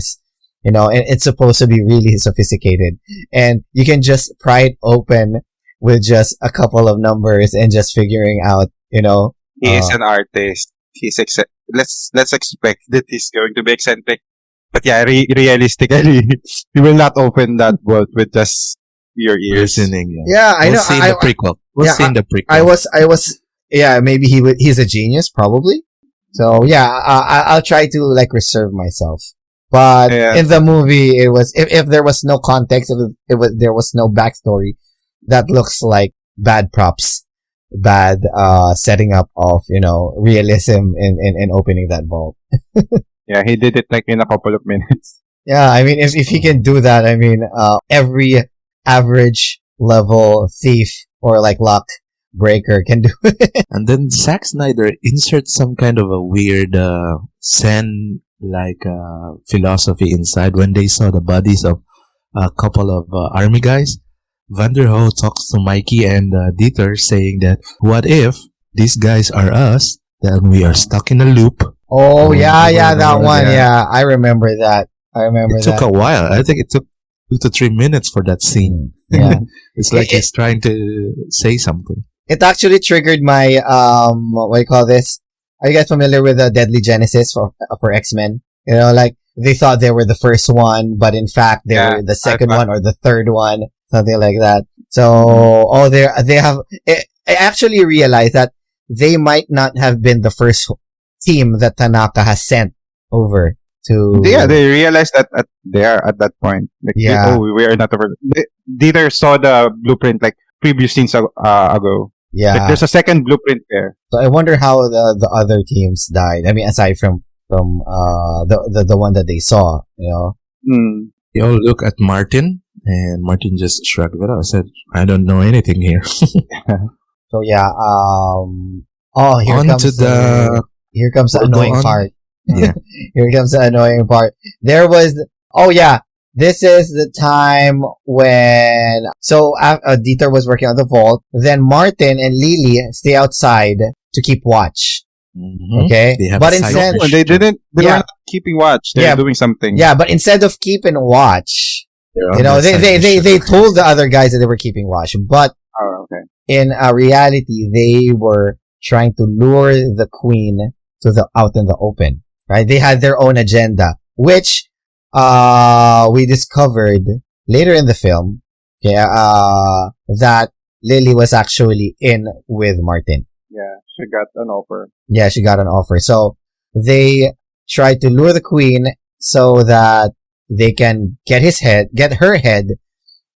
it's supposed to be really sophisticated, and you can just pry it open with just a couple of numbers and just figuring out, He is an artist. Let's expect that he's going to be eccentric. But yeah, realistically, he will not open that vault with just your ears. Listening. Yeah, I know. We'll see in the prequel. We'll see in the prequel. I was, yeah, maybe he's a genius, probably. So yeah, I'll try to like reserve myself. But in the movie, it was, if there was no context, there was no backstory, that looks like bad props, bad, setting up of, realism in opening that vault. Yeah, he did it like in a couple of minutes. Yeah, I mean, if he can do that, I mean, every average level thief or like lock breaker can do it. And then Zack Snyder inserts some kind of a weird Zen philosophy inside. When they saw the bodies of a couple of army guys, Vanderho talks to Mikey and Dieter, saying that what if these guys are us? Then we are stuck in a loop. Oh yeah, that one. Yeah, I remember that. It took a while. I think it took 2 to 3 minutes for that scene. Yeah. It's like he's trying to say something. It actually triggered my what do you call this? Are you guys familiar with the Deadly Genesis for X-Men? Like they thought they were the first one, but in fact they were the second one or the third one, something like that. So they have. I actually realized that they might not have been the first team that Tanaka has sent over to. Yeah, they realized that they are at that point. Like, we are not the first. Dieter saw the blueprint like previous scenes ago. Yeah, like, there's a second blueprint there. So I wonder how the other teams died. I mean, aside from the one that they saw, They all look at Martin, and Martin just shrugged it off. Said, "I don't know anything here." So yeah, here comes the annoying part. Yeah. Here comes the annoying part. This is the time when, Dieter was working on the vault, then Martin and Lily stay outside to keep watch. Mm-hmm. Okay? But instead, they were not keeping watch. They were doing something. Yeah, but instead of keeping watch, they told the other guys that they were keeping watch, but in reality, they were trying to lure the queen out in the open, right? They had their own agenda, which we discovered later in the film, that Lily was actually in with Martin. Yeah, she got an offer. Yeah, she got an offer. So they tried to lure the queen so that they can get her head,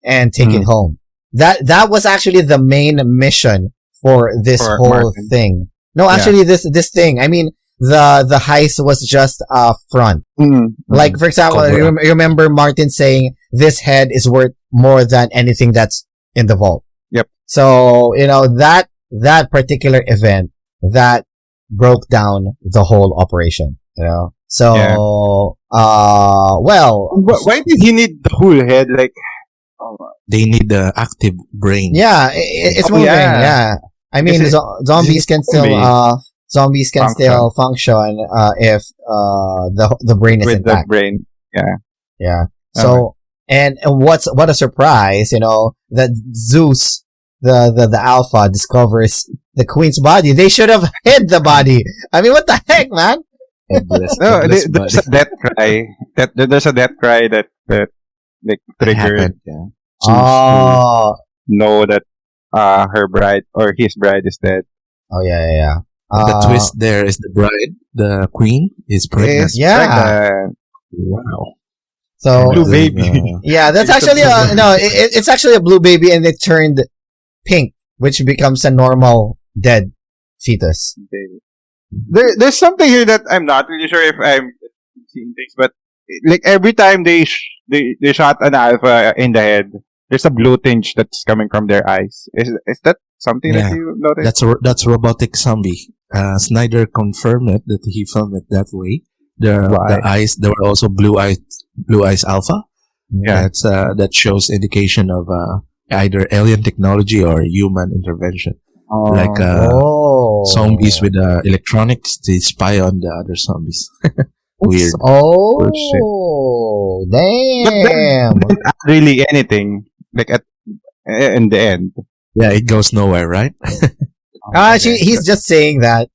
and take it home. That was actually the main mission for this whole Martin. Thing. No, actually, this thing. I mean, the heist was just a front. Like, for example, you remember Martin saying this head is worth more than anything that's in the vault. Yep. So that particular event that broke down the whole operation. So why did he need the whole head? Like, they need the active brain. Yeah, it's moving. Yeah. I mean, zombies can still function if the brain is with intact. The brain. Yeah. So and what a surprise, that Zeus, the alpha, discovers the queen's body. They should have hid the body. I mean, what the heck, man? There's a death cry. There's a death cry that like triggered. Oh, know that her bride or his bride is dead. Oh yeah. The twist there is the bride, the queen, is pregnant. Pregnant. Wow. So blue baby. Yeah, that's actually it's actually a blue baby, and it turned pink, which becomes a normal dead fetus. There's something here that I'm not really sure if I'm seeing things, but like every time they shot an alpha in the head, there's a blue tinge that's coming from their eyes. Is that something that Yeah. you noticed? That's robotic zombie. Snyder confirmed it that he filmed it that way. The Why? eyes, there were also blue eyes alpha. Yeah. That shows indication of either alien technology or human intervention. Like Oh. zombies with electronics, they spy on the other zombies. Weird. Oh, damn. Not really anything like at in the end. Yeah, it goes nowhere, right? He's just saying that.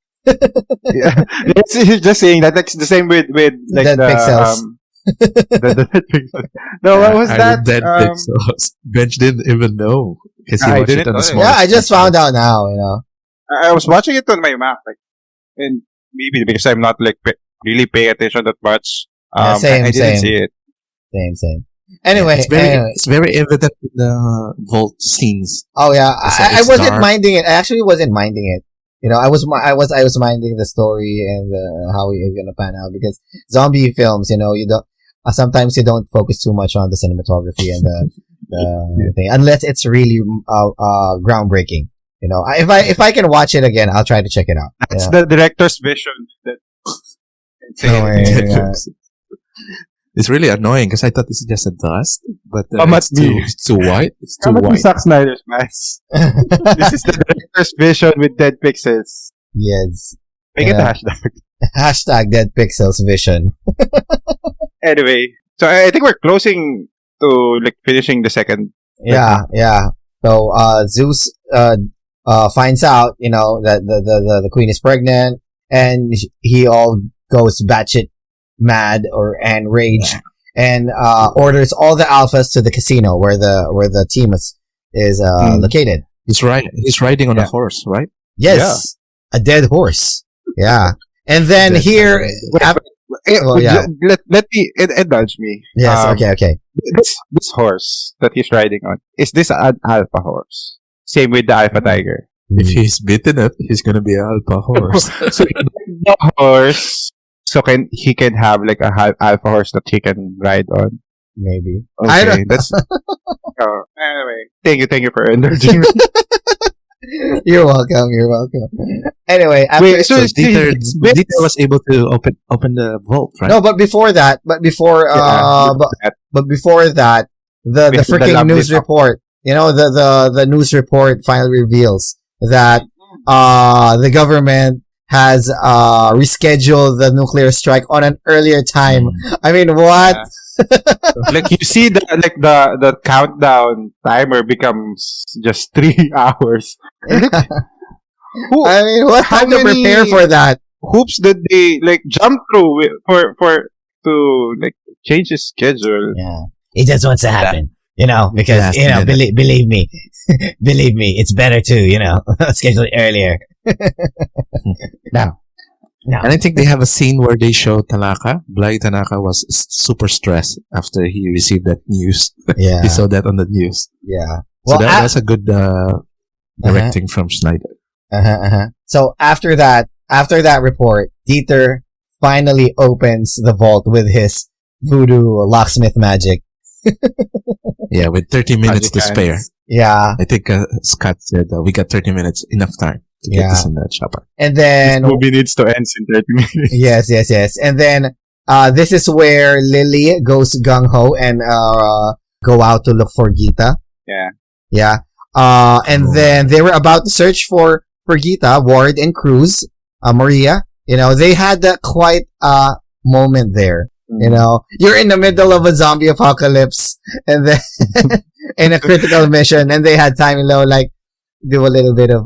Yeah. He's just saying that. That's the same with like Dead the pixels. the dead pixels. No, what was Are that? the dead pixels? Bench didn't even know because he I watched it didn't on a know. small. Yeah, I just found out now, I was watching it on my map, like, and maybe because I'm not like really paying attention that much. Yeah, same, I didn't same. see it. Same. Anyway, It's very evident in the vault scenes. oh yeah, I It's wasn't dark. minding it. I actually wasn't minding it. I was minding the story and how it is gonna pan out because zombie films, you don't sometimes you don't focus too much on the cinematography and the thing unless it's really groundbreaking. If I can watch it again, I'll try to check it out. It's the director's vision that. No way. It's really annoying because I thought this is just a dust, but Come it's at me. too white. It's too How much white. Zack Snyder's mask? This is the director's vision with dead pixels. Yes. Make it a hashtag. Hashtag Dead Pixels Vision. Anyway, so I think we're closing to like finishing the second. Yeah. So, Zeus, finds out, that the queen is pregnant and he all goes batshit mad and rage and, orders all the alphas to the casino where the team is located. He's riding on a horse, right? Yes. A dead horse. Yeah. And then Dead here, well, yeah. Let me indulge me. Yes. Okay. This horse that he's riding on, is this an alpha horse? Same with the alpha tiger. If he's beaten it, he's gonna be an alpha horse. So the horse, so he can have like a alpha horse that he can ride on. Maybe. Okay, I don't- that's. Anyway, thank you for indulging me. You're welcome. Anyway, after, Wait, so Dieter was able to open the vault, right? no, but before that, but before that, the With the freaking lovely news song. report, the news report finally reveals that the government has rescheduled the nuclear strike on an earlier time. I mean, what? Like you see the countdown timer becomes just 3 hours. Who, I mean, what? How How to many- prepare for that? hoops did they like jump through for to like change his schedule? Yeah, it just wants to happen. Because Last minute. believe me, it's better to schedule it earlier. No. And I think they have a scene where they show Tanaka. Bly Tanaka was super stressed after he received that news. Yeah, He saw that on the news. yeah. So Well, that's a good directing from Snyder. So after that report, Dieter finally opens the vault with his voodoo locksmith magic. Yeah, with 30 minutes to Magic spare. hands. Yeah, I think Scott said we got 30 minutes, enough time to get Yeah. this in the chopper. and then This movie needs to end in 30 minutes. yes, and then this is where Lily goes gung ho and go out to look for Gita. Yeah. Yeah. And then they were about to search for Gita, Ward, and Cruz, Maria. They had that quite moment there. You're in the middle of a zombie apocalypse, and then in a critical mission, and they had time, like do a little bit of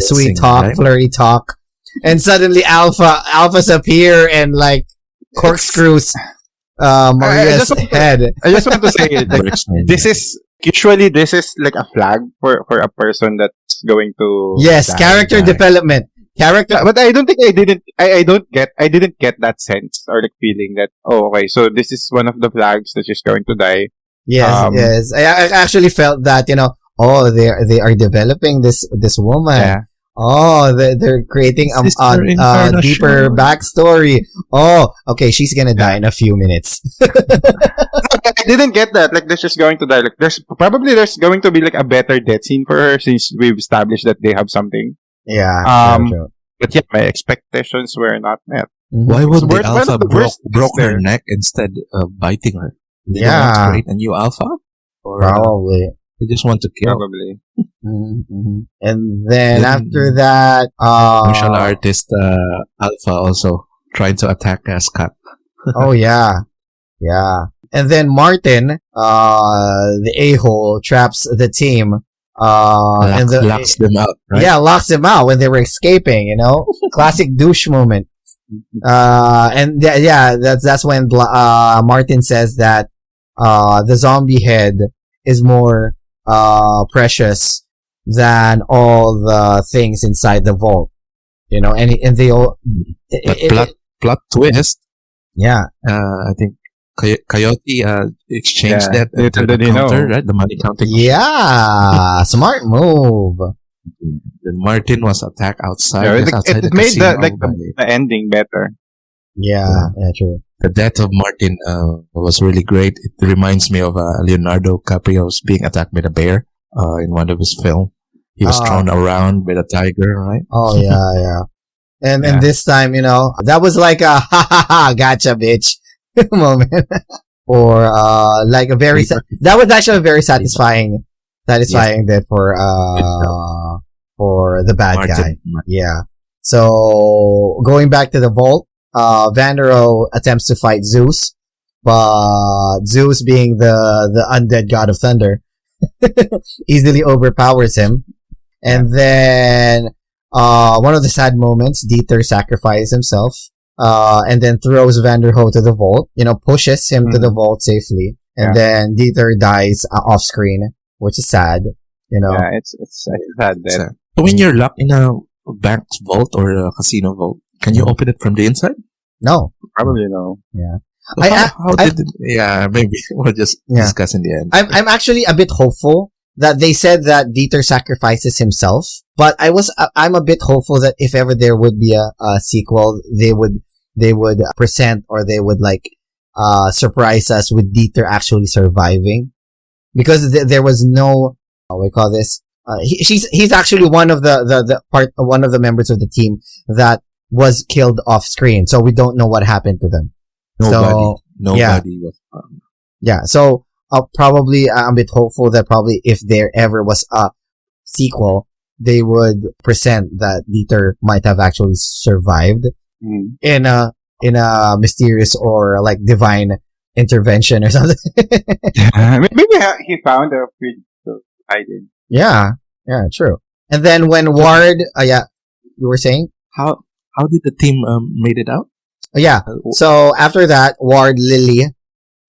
sweet Reminiscing, talk, right? flirty talk, and suddenly alphas appear and like corkscrews Maria's just want to- head. I just want to say like, this is like a flag for a person that's going to Yes, die. character development. But I don't think I didn't get that sense or like feeling that okay, so this is one of the flags that she's going to die. Yes, yes. I actually felt that, they are developing this woman. Yeah. Oh, they're creating Sister deeper Incarnation. backstory. Oh, okay, she's gonna die in a few minutes. I didn't get that. Like, there's just going to die. Like, there's going to be like a better death scene for her since we've established that they have something. Yeah. True. But yeah, my expectations were not met. Why would the One of alpha the worst broke things her there. neck instead of biting her? They don't want Yeah, to create a new alpha? Or probably. they just want to kill Probably. Mm-hmm. And then Then- after that, martial artist alpha also trying to attack Scott. oh yeah, yeah. And then Martin, the a-hole, traps the team. And Locks them out, right? yeah, locks them out when they were escaping. You know, classic douche moment. And that's when Martin says that the zombie head is more precious than all the things inside the vault. You know, and they all. But plot twist, Yeah, I think Coyote exchanged Yeah, that little into the did he know. counter, right? The money counting. yeah, smart move. Then Martin was attacked outside. Yeah, just outside it the made casino the ending better. Yeah, true. the death of Martin was really great. It reminds me of Leonardo DiCaprio's being attacked by the bear in one of his films. He was thrown around by the tiger, right? Oh yeah. And Yeah. this time, you know, that was like a ha ha ha gotcha bitch moment. Or like a very that was actually a very satisfying death for the bad guy. Martin. Yeah. So going back to the vault, Vandero attempts to fight Zeus, but Zeus, being the undead god of thunder, easily overpowers him. And then one of the sad moments, Dieter sacrifices himself, and then throws Vanderho to the vault, you know, pushes him to the vault safely. And then Dieter dies off screen, which is sad, you know. Yeah, it's sad that. So when you're locked in a bank vault or a casino vault, can you open it from the inside? No. Probably no. Yeah. Maybe we'll just discuss in the end. I'm actually a bit hopeful that they said that Dieter sacrifices himself, but I'm a bit hopeful that if ever there would be a sequel, they would present, or they would like surprise us with Dieter actually surviving, because there was no we call this he's actually one of one of the members of the team that was killed off screen, so we don't know what happened to them. Nobody was found. Yeah, so probably I'm a bit hopeful that probably if there ever was a sequel, they would present that Dieter might have actually survived in a mysterious or like divine intervention or something. Maybe he found a bridge to hide in. Yeah, true. And then when Ward, you were saying? How did the team made it out? So after that, Ward, Lily,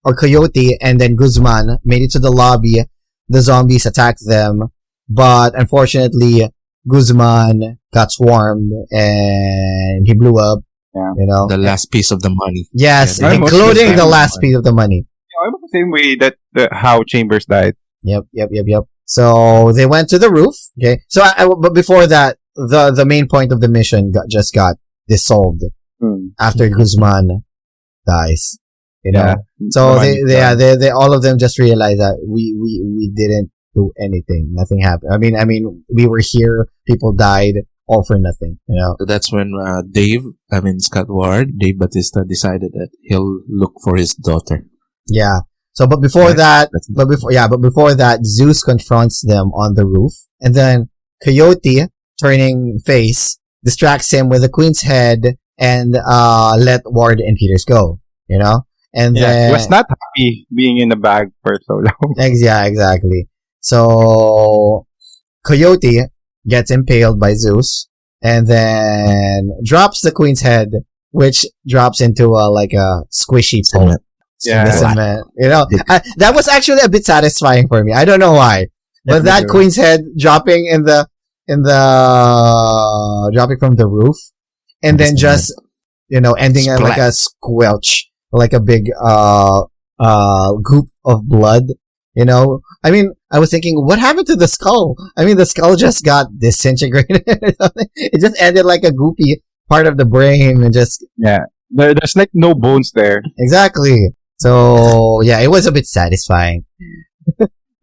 or Coyote, and then Guzman made it to the lobby. The zombies attacked them, but unfortunately, Guzman got swarmed and he blew up. Yeah. You know, The last piece of the money. yes, Yeah, including the last piece of the money. Almost the same way that how Chambers died. Yep. So they went to the roof. Okay. So, but before that, the main point of the mission just got dissolved after Guzman dies. You know. Yeah. So they all of them just realized that we didn't do anything. Nothing happened. I mean, we were here. People died, all for nothing. You know. So that's when Scott Ward, Dave Bautista, decided that he'll look for his daughter. Yeah. So, but before that, Zeus confronts them on the roof, and then Coyote, turning face, distracts him with the Queen's head and let Ward and Peters go. You know, and then he was not happy being in the bag for so long. Yeah, exactly. So Coyote gets impaled by Zeus, and then drops the Queen's head, which drops into a squishy pole. Yeah. The cement. You know, that was actually a bit satisfying for me. I don't know why, but that Queen's head dropping dropping from the roof, and then just ending at like a squelch, like a big goop of blood You know, I mean, I was thinking, what happened to the skull? I mean, the skull just got disintegrated. It just ended like a goopy part of the brain and just Yeah. There's like no bones there. exactly. So yeah, it was a bit satisfying.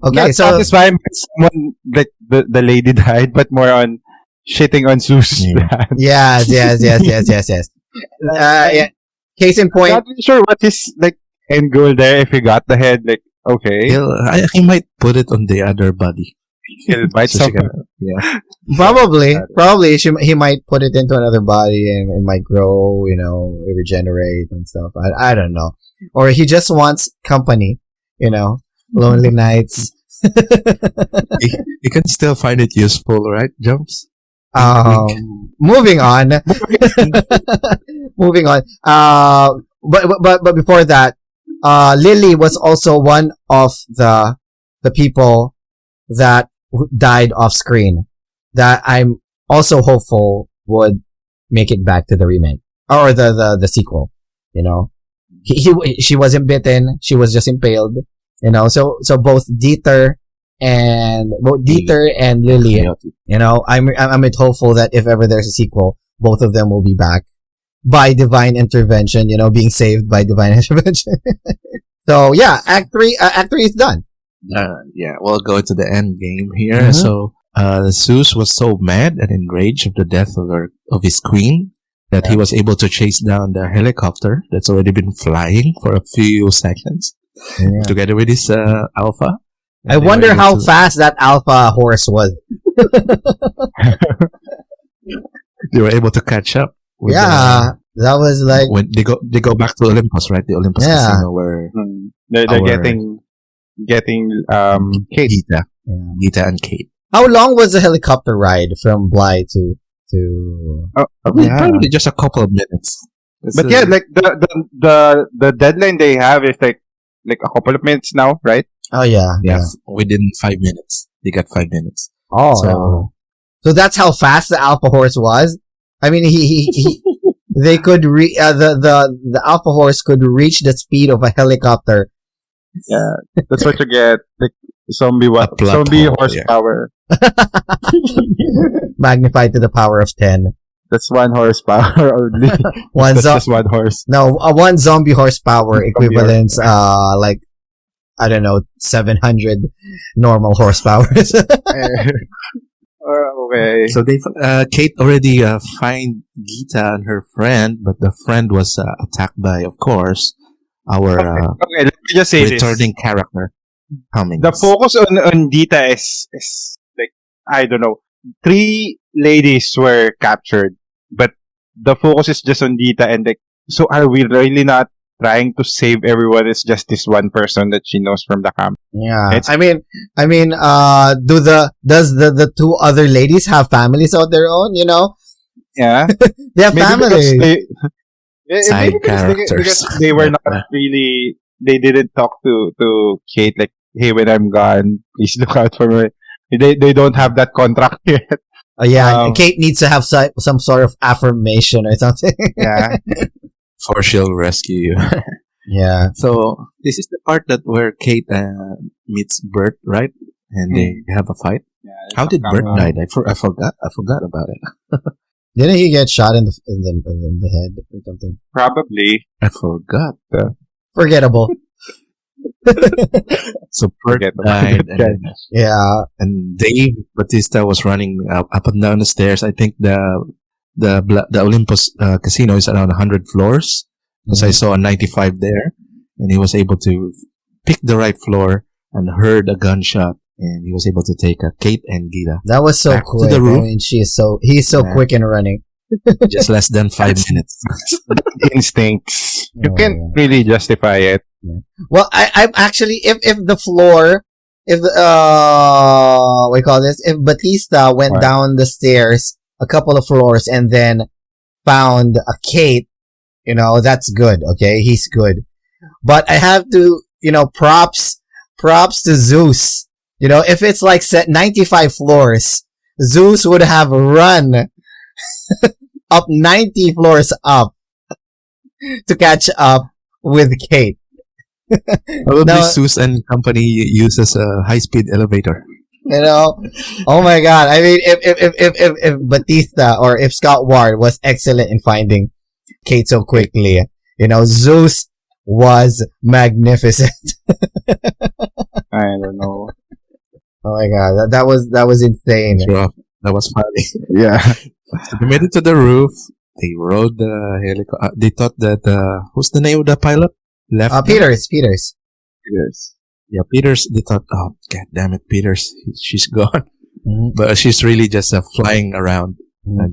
Okay, Not so satisfying because someone like the lady died, but more on shitting on Zeus' Yeah. plan. yes. Yeah. Case in point, Not really sure what his like end goal there. If he got the head, like okay, He might put it on the other body. he'll bite So she someone. can, yeah. probably he might put it into another body and it might grow, you know, regenerate and stuff. I don't know. Or he just wants company, you know, lonely nights. You can still find it useful, right? Jumps. Moving on. Moving on. But before that, Lily was also one of the people that died off screen that I'm also hopeful would make it back to the remake or the sequel. You know, she wasn't bitten; she was just impaled. You know, so both Dieter and Lily. You know, I'm hopeful that if ever there's a sequel, both of them will be back by divine intervention. You know, being saved by divine intervention. So yeah, Act 3 is done. Yeah, we'll go to the end game here. Mhm. So, Zeus was so mad and enraged of the death of his queen that he was able to chase down the helicopter that's already been flying for a few seconds Yeah. together with his alpha. I And they wonder were able how to- fast that alpha horse was. they were able to catch up. With, Yeah, that was like when they go back to Olympus, right? The Olympus Yeah. casino where They're Our- getting Kate. Gita, yeah. Gita and Kate. How long was the helicopter ride from Bly to Probably just a couple of minutes. It's, But yeah, like the deadline they have is like a couple of minutes now, right? Oh yeah. within 5 minutes. They got 5 minutes. Oh. So- So that's how fast the alpha horse was. I mean, he they could the alpha horse could reach the speed of a helicopter. Yeah, that's what you get. Like zombie A plot zombie hole, horsepower. Magnified to the power of 10. That's 1 horsepower only. One That's zo- just 1 horse. No, one zombie horsepower equivalents, like, I don't know, 700 normal horsepowers. Okay. So they Kate already find Gita and her friend, but the friend was attacked by, of course, our Okay, let me just say returning character, Cummings. this. The focus on Dita is like, I don't know, 3 ladies were captured, but the focus is just on Dita, and like, so are we really not trying to save everyone? It's just this one person that she knows from the camp. Yeah. It's- I mean, does the 2 other ladies have families of their own, you know? Yeah. They have Maybe families. Side maybe characters. because they were not really, they didn't talk to Kate like, hey, when I'm gone, please look out for me. They don't have that contract yet. Oh yeah, Kate needs to have some sort of affirmation or something. Yeah. For she'll rescue you. Yeah. So this is the part that where Kate meets Bert, right? And they have a fight. How did Bert die? I forgot about it. Didn't he get shot in the head or something? Probably. I forgot. Forgettable. So Bert Forget died, about it. Yeah. and Dave Bautista was running up and down the stairs. I think the Olympus casino is around 100 floors, because I saw a 95 there, and he was able to pick the right floor and heard a gunshot, and he was able to take Kate and Gita That was so back to quick. the room. I mean, he's so Yeah. quick in running. just less than 5 minutes. Instincts. You Oh, can't yeah. really justify it. Well, I'm actually, if the floor, if the, what do you call this? If Batista went What? down the stairs a couple of floors and then found a Kate, you know, that's good. Okay. He's good. But I have to, you know, props to Zeus. You know, if it's like set 95 floors, Zeus would have run up 90 floors up to catch up with Kate. Probably No. Zeus and company uses a high-speed elevator. Oh my god. I mean, if Batista or if Scott Ward was excellent in finding Kate so quickly, Zeus was magnificent. I don't know. Oh my god, that was insane. Sure, that was funny. Yeah. So they made it to the roof. They rode the helicopter. They thought that who's the name of the pilot? Left. Peters. Yes. Yeah, Peters. They thought, oh god damn it, Peters, she's gone. Mhm. But she's really just flying around,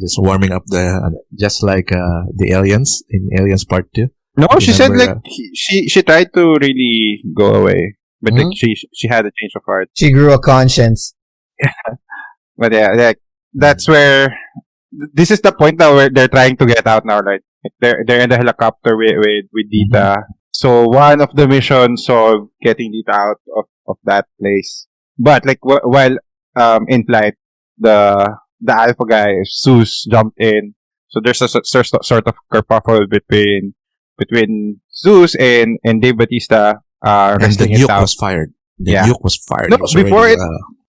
just warming up just like the aliens in Aliens Part 2. No, she said Remember, like she tried to really go away, but Mhm. like she had a change of heart. She grew a conscience. But yeah, like that's where this is the point now where they're trying to get out now. Like they're in the helicopter with Dita. So one of the missions of getting Dita out of that place. But like while in flight, the alpha guy Zeus jumped in. So there's a sort of kerfuffle between Zeus and Dave Batista and the wrestling it nuke out. was fired. The Yeah. nuke was fired. No, It was before already,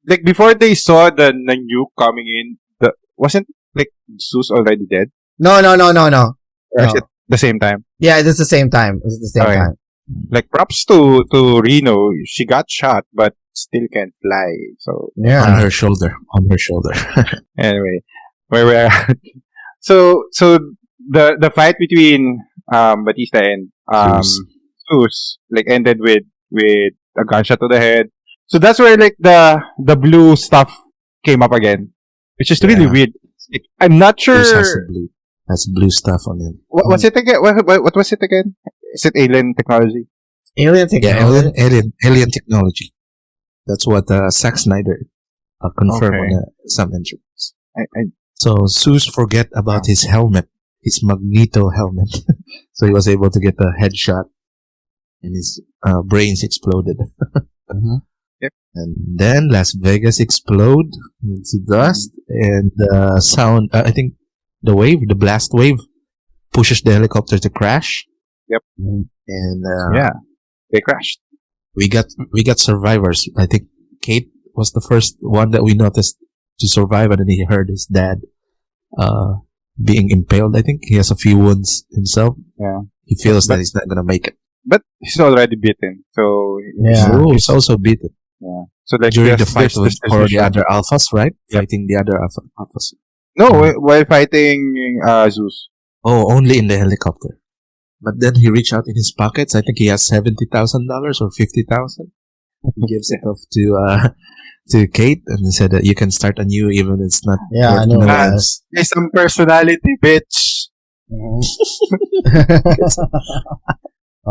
Like before they saw the nuke coming in, wasn't like Zeus already dead? No. Or is No. it the same time? Yeah, it's the same time. Okay. Time. Like props to Reno, she got shot but still can fly. So on Yeah. her shoulder. anyway, where we're at. So the fight between Batista and Zeus. Zeus like ended with a gunshot to the head. So that's where like the blue stuff came up again, which is really Yeah. weird. Like, I'm not sure. Zeus has the blue. Has blue stuff on it. What was it again? What was it again? Is it alien technology? Alien Yeah, technology. alien technology. That's what Zack Snyder confirmed Okay. on some interviews. I So Zeus forget about his helmet, his Magneto helmet. So he was able to get a headshot, and his brains exploded. Mhm. And then Las Vegas explode into dust, and the sound. I think the blast wave, pushes the helicopter to crash. Mhm. And yeah, they crashed. we got survivors. I think Kate was the first one that we noticed to survive, and then he heard his dad being impaled. I think he has a few wounds himself. Yeah, He feels But- that he's not gonna make it. but he's already beaten. So Yeah. So he's also beaten yeah. So like during the there's- fight there's this for the decision. other alphas, right? Yep. Fighting the other alphas. No, while fighting Zeus. Oh, only in the helicopter. But then he reached out in his pockets. I think he has $70,000 or 50,000. He gives it off to Kate and he said that you can start anew even it's not Yeah, I worth know. millions. There's some personality, bitch. Mhm.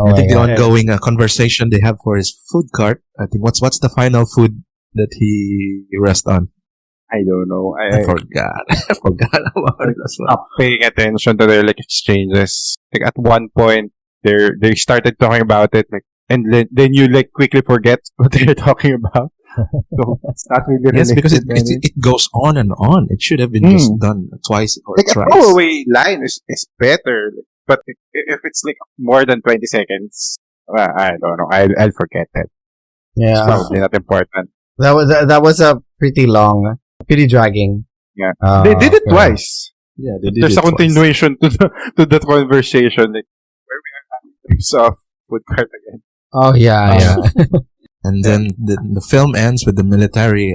Oh I my think the god. ongoing conversation they have for his food cart. I think what's the final food that he rests on? I don't know. I forgot. I forgot about it as well. Stop paying attention to their like exchanges. Like at one point, they started talking about it, like, and then you like quickly forget what they're talking about. So it's not really Yes, because related. it goes on and on. It should have been Hmm. just done twice or Like a thrice. throwaway line is better, but if it's like more than 20 seconds, I don't know. I'll forget it. It's Yeah. probably not important. That was a pretty long, pretty dragging. Yeah. They did it film. twice. Yeah, they did There's it a continuation to that conversation, like where we are having of food cart again. Oh yeah. And then the film ends with the military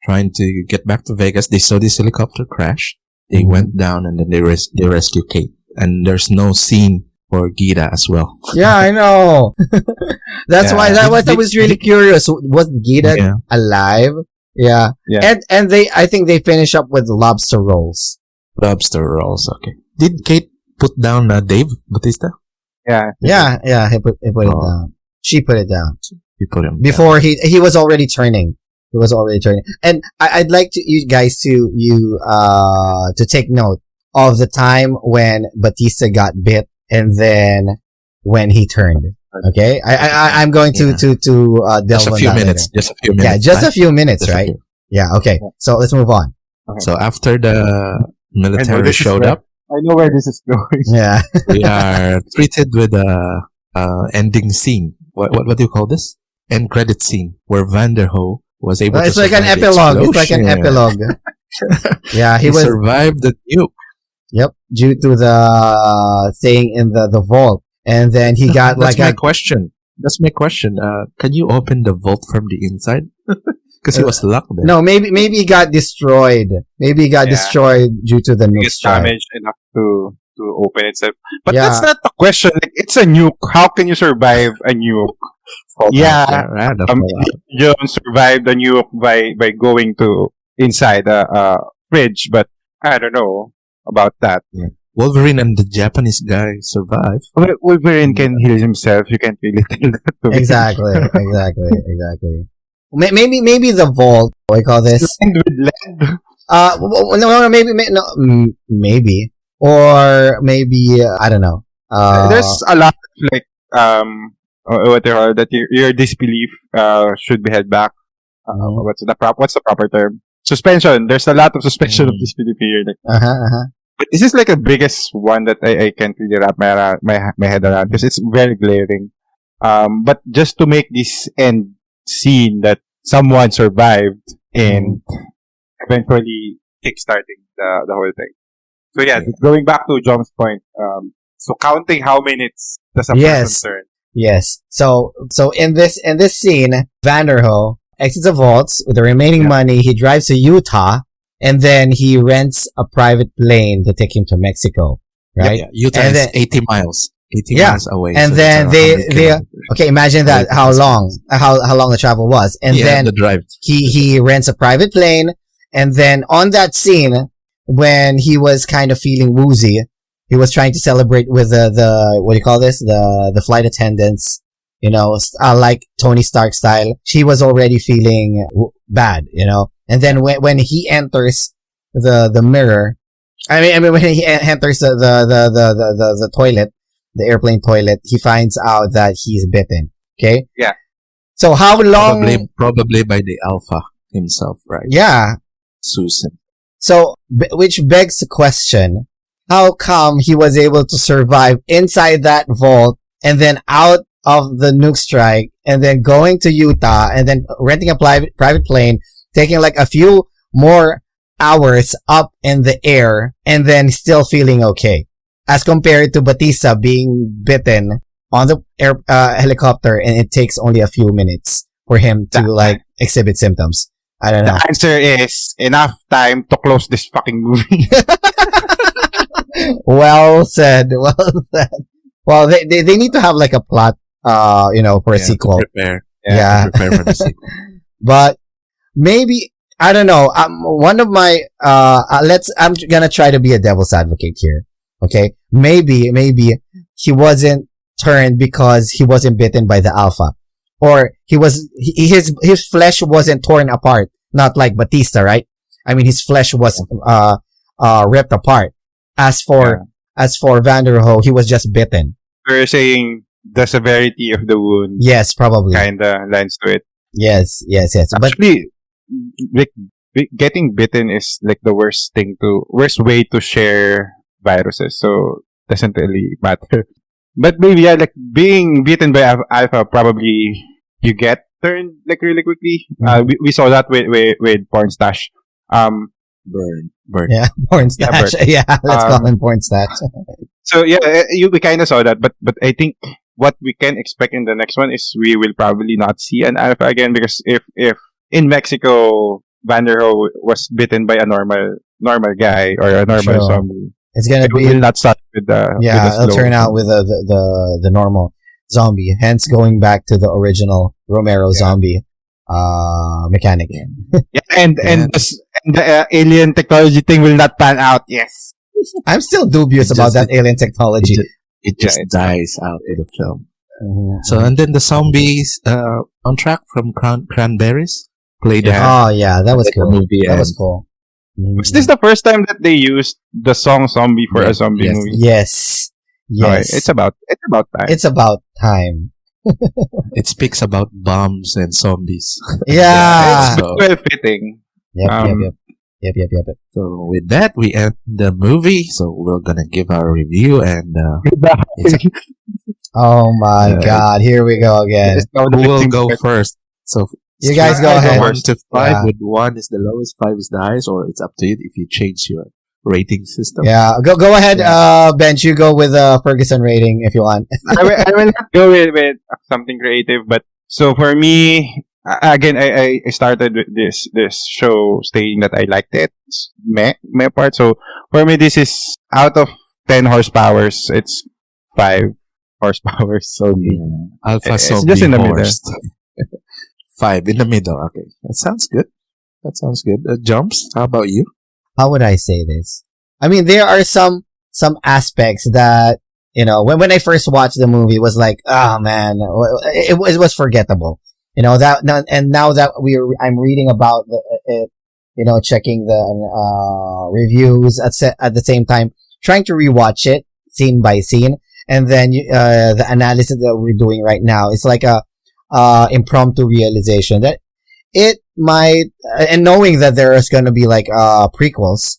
trying to get back to Vegas. They saw this helicopter crash. They went down and then they rescue Kate. And there's no scene for Gita as well. Yeah, I know. That's Yeah. why I was really curious. Was Gita Yeah. alive? Yeah. Yeah. And I think they finish up with lobster rolls. Lobster rolls. Okay. Did Kate put down Dave Bautista? Yeah. Yeah, he put it Oh. down. She put it down. You put him Before he was already turning. He was already turning. And I'd like you guys to take note of the time when Batista got bit and then when he turned. Okay? I'm going to delve Just a on few that minutes. later. Just a few minutes. Yeah, just a right? few minutes, Just a right? few. Yeah, okay. So let's move on. So after the military this is showed where- up, I know where this is going. Yeah. we are treated with a ending scene. What do you call this? End credit scene where Vanderho was able to It's like an survive the epilogue. It's like an explosion. epilogue. Yeah, He was. survived the nuke. Yep, due to the staying in the vault, and then he got That's like my a question. That's my question. Can you open the vault from the inside? Because he was locked there. no, maybe he got destroyed. Maybe he got Yeah. destroyed due to the nuke It's strike. damaged enough to open itself. But Yeah. that's not the question. Like, it's a nuke. How can you survive a nuke? Yeah, The um, fallout. John survived the nuke by going to inside a fridge, but I don't know about that. Wolverine and the Japanese guy survive. Wolverine can heal himself. You can't really tell that to me. Exactly. Maybe the vault. What do you call this? Lined with lead. No, maybe, or maybe I don't know. There's a lot of like what they call that your disbelief should be held back. What's the proper term? Suspension. There's a lot of suspension of disbelief here. Like, but this is like the biggest one that I can't really wrap my head around because it's very glaring. But just to make this end scene that someone survived and eventually kickstarting the whole thing. So yeah, going back to John's point, so counting how minutes does a Yes. person turn? Yes. So in this scene, Vanderho exits the vaults with the remaining money. He drives to Utah, and then he rents a private plane to take him to Mexico. Right? Yeah, Utah And is then- 80 miles. 80 Yeah. miles away. And so then it's around they 100 kilometers. okay. Imagine that Wait, how that's- long the travel was, and Yeah, then the drive. he rents a private plane, and then on that scene when he was kind of feeling woozy, he was trying to celebrate with the what do you call this, the flight attendants, like Tony Stark style. She was already feeling bad, and then when he enters the mirror, I mean when he enters the toilet, the airplane toilet, he finds out that he's bitten. Okay. Yeah. So how long? Probably by the Alpha himself, right? Yeah. Susan. So, which begs the question, how come he was able to survive inside that vault and then out of the nuke strike and then going to Utah and then renting a private plane, taking like a few more hours up in the air and then still feeling okay, as compared to Bautista being bitten on the helicopter and it takes only a few minutes for him to exhibit symptoms. I don't know. The answer is enough time to close this fucking movie. Well said. Well, they need to have like a plot, for a sequel. Prepare. Yeah. Prepare for the sequel. But maybe, I don't know. One of my, I'm gonna try to be a devil's advocate here. Okay. Maybe he wasn't turned because he wasn't bitten by the Alpha. Or his flesh wasn't torn apart. Not like Bautista, right? I mean, his flesh was, ripped apart. As for Vanderho, he was just bitten. We're saying the severity of the wound Yes, probably. kinda lines to it. Yes. But Actually, like, getting bitten is like the worst way to share viruses. So doesn't really matter. But maybe like being bitten by Alpha, probably you get turned like really quickly. We saw that with Porn Stash. Burn. yeah, porn stash. Yeah, let's call him porn stash. So yeah, we kind of saw that, but I think what we can expect in the next one is we will probably not see an Alpha again, because if in Mexico Vanderho was bitten by a normal guy or a normal Sure. zombie, It's gonna it be will not start with the it'll slow. turn out with the normal zombie. Hence, going back to the original Romero zombie mechanic. Yeah, and the alien technology thing will not pan out. Yes. I'm still dubious about that alien technology. It just dies out of the film. Mhm. So, and then the zombies on track from Cranberries played Oh yeah, that was the cool. movie. That was cool. Mhm. Was this the first time that they used the song "Zombie" for a zombie Yes. movie? Yes. Okay, it's about time. It's about time. It speaks about bombs and zombies. Yeah. So- well fitting. Yep. Yep. So with that, we end the movie. So we're gonna give our review, and it's, Oh my God! Here we go again. who will go first? So You guys go I ahead. 1 to 5. Yeah. With 1 is the lowest, 5 is the highest, or it's up to you if you change your rating system. Yeah, go ahead, Bench. You go with Ferguson rating if you want. I will not go with something creative, but so for me, again, I started with this show saying that I liked it. It's meh part. So for me, this is out of 10 horsepowers, it's 5 horsepowers. So Alpha it's Zombie just in the Horse. 5 in the middle. Okay, that sounds good. Jumps. How about you? How would I say this? I mean, there are some aspects that, when I first watched the movie, it was like, oh man, it was forgettable. Now that I'm reading about it, checking the reviews at the same time, trying to rewatch it scene by scene, and then the analysis that we're doing right now, it's like a impromptu realization that it might, and knowing that there is going to be like prequels,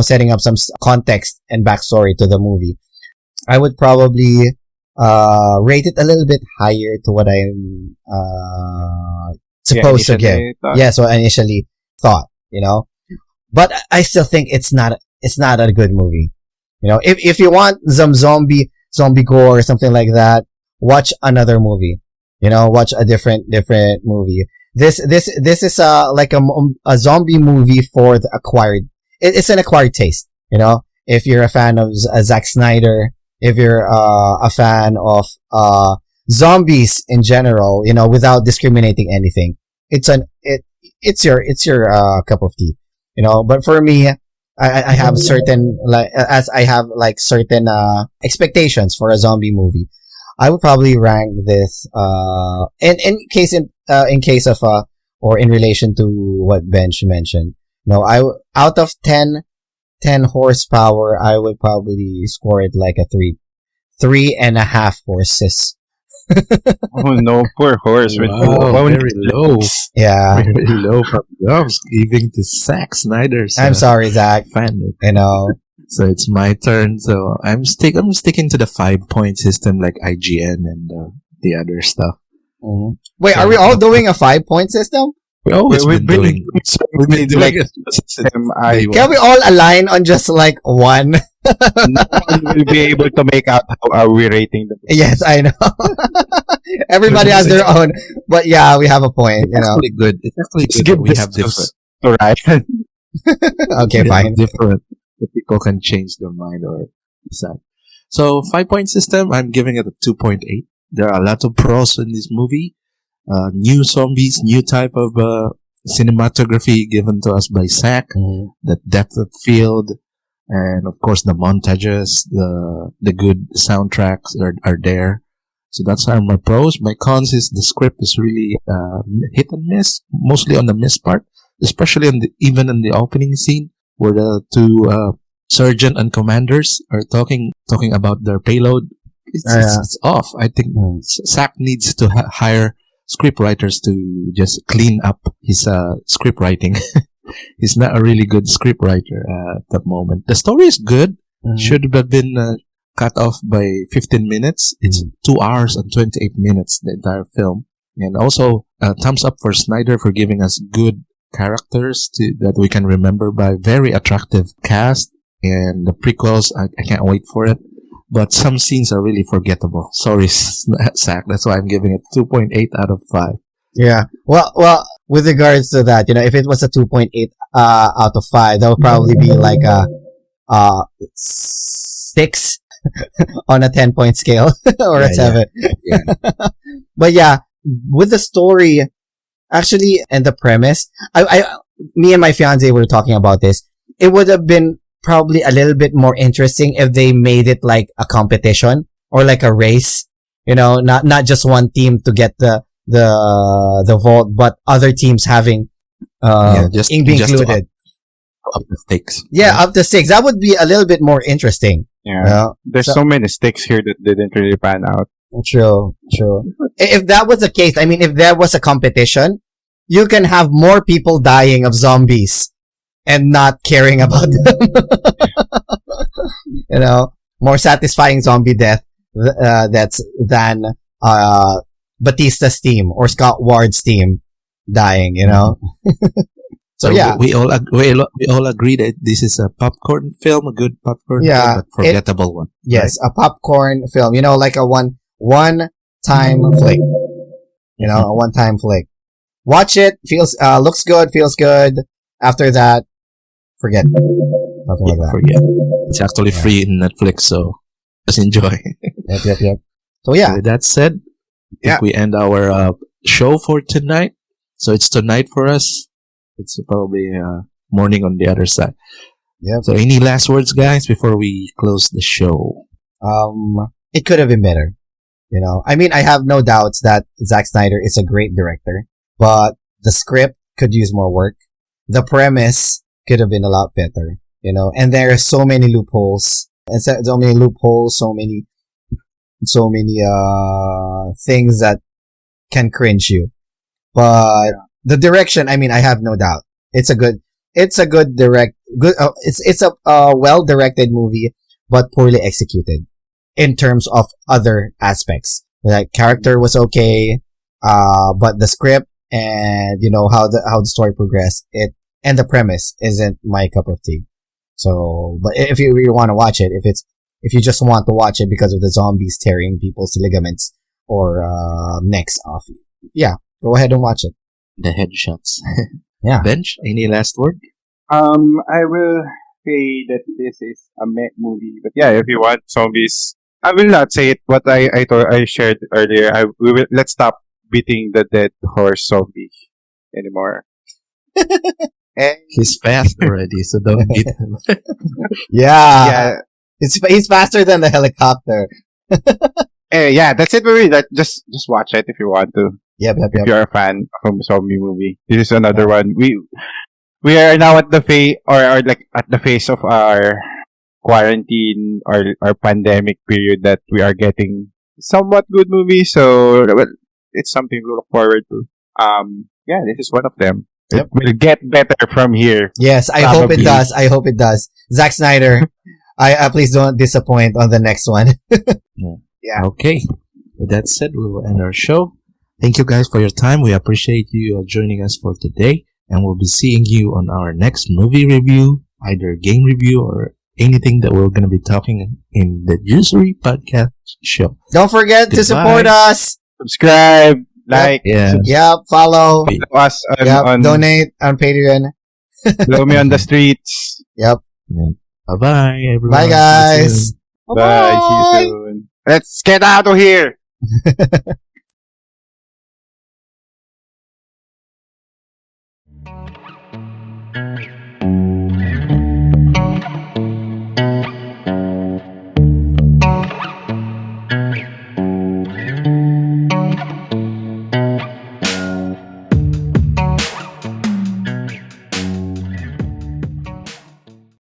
setting up some context and backstory to the movie, I would probably rate it a little bit higher to what I'm supposed to give. Yes, what I initially thought, but I still think it's not a good movie. If you want some zombie gore or something like that, watch another movie. Watch a different movie. This is like a zombie movie for the acquired. It's an acquired taste. If you're a fan of Zack Snyder, if you're a fan of zombies in general, without discriminating anything, it's your cup of tea. But for me, I have certain certain expectations for a zombie movie. I would probably rank this in case of or in relation to what Bench mentioned. Out of 10 horsepower, I would probably score it like a 3.5 horses. Oh no, poor horse. Wow, very low. Yeah, Very low from Jumps, giving to Zack Snyder's. I'm sorry, Zach. Fan. So it's my turn. So I'm sticking to the 5-point system like IGN and the other stuff. Mm-hmm. Wait, are we all doing a 5-point system? We've been doing like system. Can we all align on just like one? No one will be able to make out how are we rating the movie. Yes, I know. Everybody has their own, but yeah, we have a point. It's actually good. It's actually good that we have different. Right. Okay, fine. Different. The people can change their mind or decide. So 5-point system, I'm giving it a 2.8. There are a lot of pros in this movie. New zombies, new type of cinematography given to us by Zack, the depth of field, and of course the montages, the good soundtracks are there. So that's my pros. My cons is the script is really hit and miss, mostly on the miss part, especially even in the opening scene where the two sergeant and commanders are talking about their payload. It's off. I think Zack needs to hire script writers to just clean up his script writing. He's not a really good script writer at the moment. The story is good. Should have been cut off by 15 minutes. It's 2 hours and 28 minutes, the entire film. And also, thumbs up for Snyder for giving us good characters that we can remember by very attractive cast. And the prequels, I can't wait for it. But some scenes are really forgettable. Sorry, Zack. That's why I'm giving it 2.8 out of 5. Yeah. Well, with regards to that, if it was a 2.8 out of 5, that would probably be like a 6 on a 10-point scale or a 7. Yeah. But yeah, with the story, actually, and the premise, me and my fiance were talking about this. It would have been probably a little bit more interesting if they made it like a competition or like a race, not just one team to get the vault, but other teams having being included. Up the stakes. Yeah, right? Up the stakes. That would be a little bit more interesting. Yeah. There's so many stakes here that didn't really pan out. True. If that was the case, I mean, if there was a competition, you can have more people dying of zombies and not caring about them. You know, more satisfying zombie death than Bautista's team or Scott Ward's team dying. You know. So yeah, we all agree that this is a popcorn film, a good popcorn film, but forgettable one. Yes, a popcorn film. You know, like a one time flick. You know, a one time flick. Watch it. Looks good. Feels good. After that, forget. Something like that. Forget. It's actually free in Netflix, so just enjoy. Yep. So yeah. With that said, I think we end our show for tonight. So it's tonight for us. It's probably morning on the other side. Yep. So any last words, guys, before we close the show? It could have been better. You know, I mean, I have no doubts that Zack Snyder is a great director, but the script could use more work. The premise could have been a lot better, you know, and there are so many loopholes, so many things that can cringe you. But the direction, I mean, I have no doubt. It's a well directed movie, but poorly executed in terms of other aspects. Like character was okay, but the script and you know how the story progressed, and the premise isn't my cup of tea. So, but if you really want to watch it, if you just want to watch it because of the zombies tearing people's ligaments or necks off, yeah, go ahead and watch it. The headshots. Yeah. Bench, any last word? I will say that this is a meh movie, but yeah, if you want zombies, I will not say it. What I shared earlier. Let's stop beating the dead horse zombie anymore. And He's fast already, so don't beat him. Yeah. He's faster than the helicopter. Yeah, that's it for me. Just watch it if you want to. Yep. If you're a fan of a zombie movie, this is another one. We are now at the phase of our quarantine or our pandemic period that we are getting somewhat good movies. So well, it's something to look forward to. Yeah, this is one of them. Yep. It will get better from here. Yes, I hope it does. I hope it does. Zack Snyder, I please don't disappoint on the next one. Yeah. Okay. With that said, we will end our show. Thank you guys for your time. We appreciate you joining us for today. And we'll be seeing you on our next movie review, either game review or anything that we're going to be talking in the Juicery Podcast show. Don't forget to support us. Subscribe, like, Follow. follow us on Donate on Patreon. follow me on the streets. Yep. Bye-bye, everyone. Bye, guys. Bye. See you soon. Let's get out of here.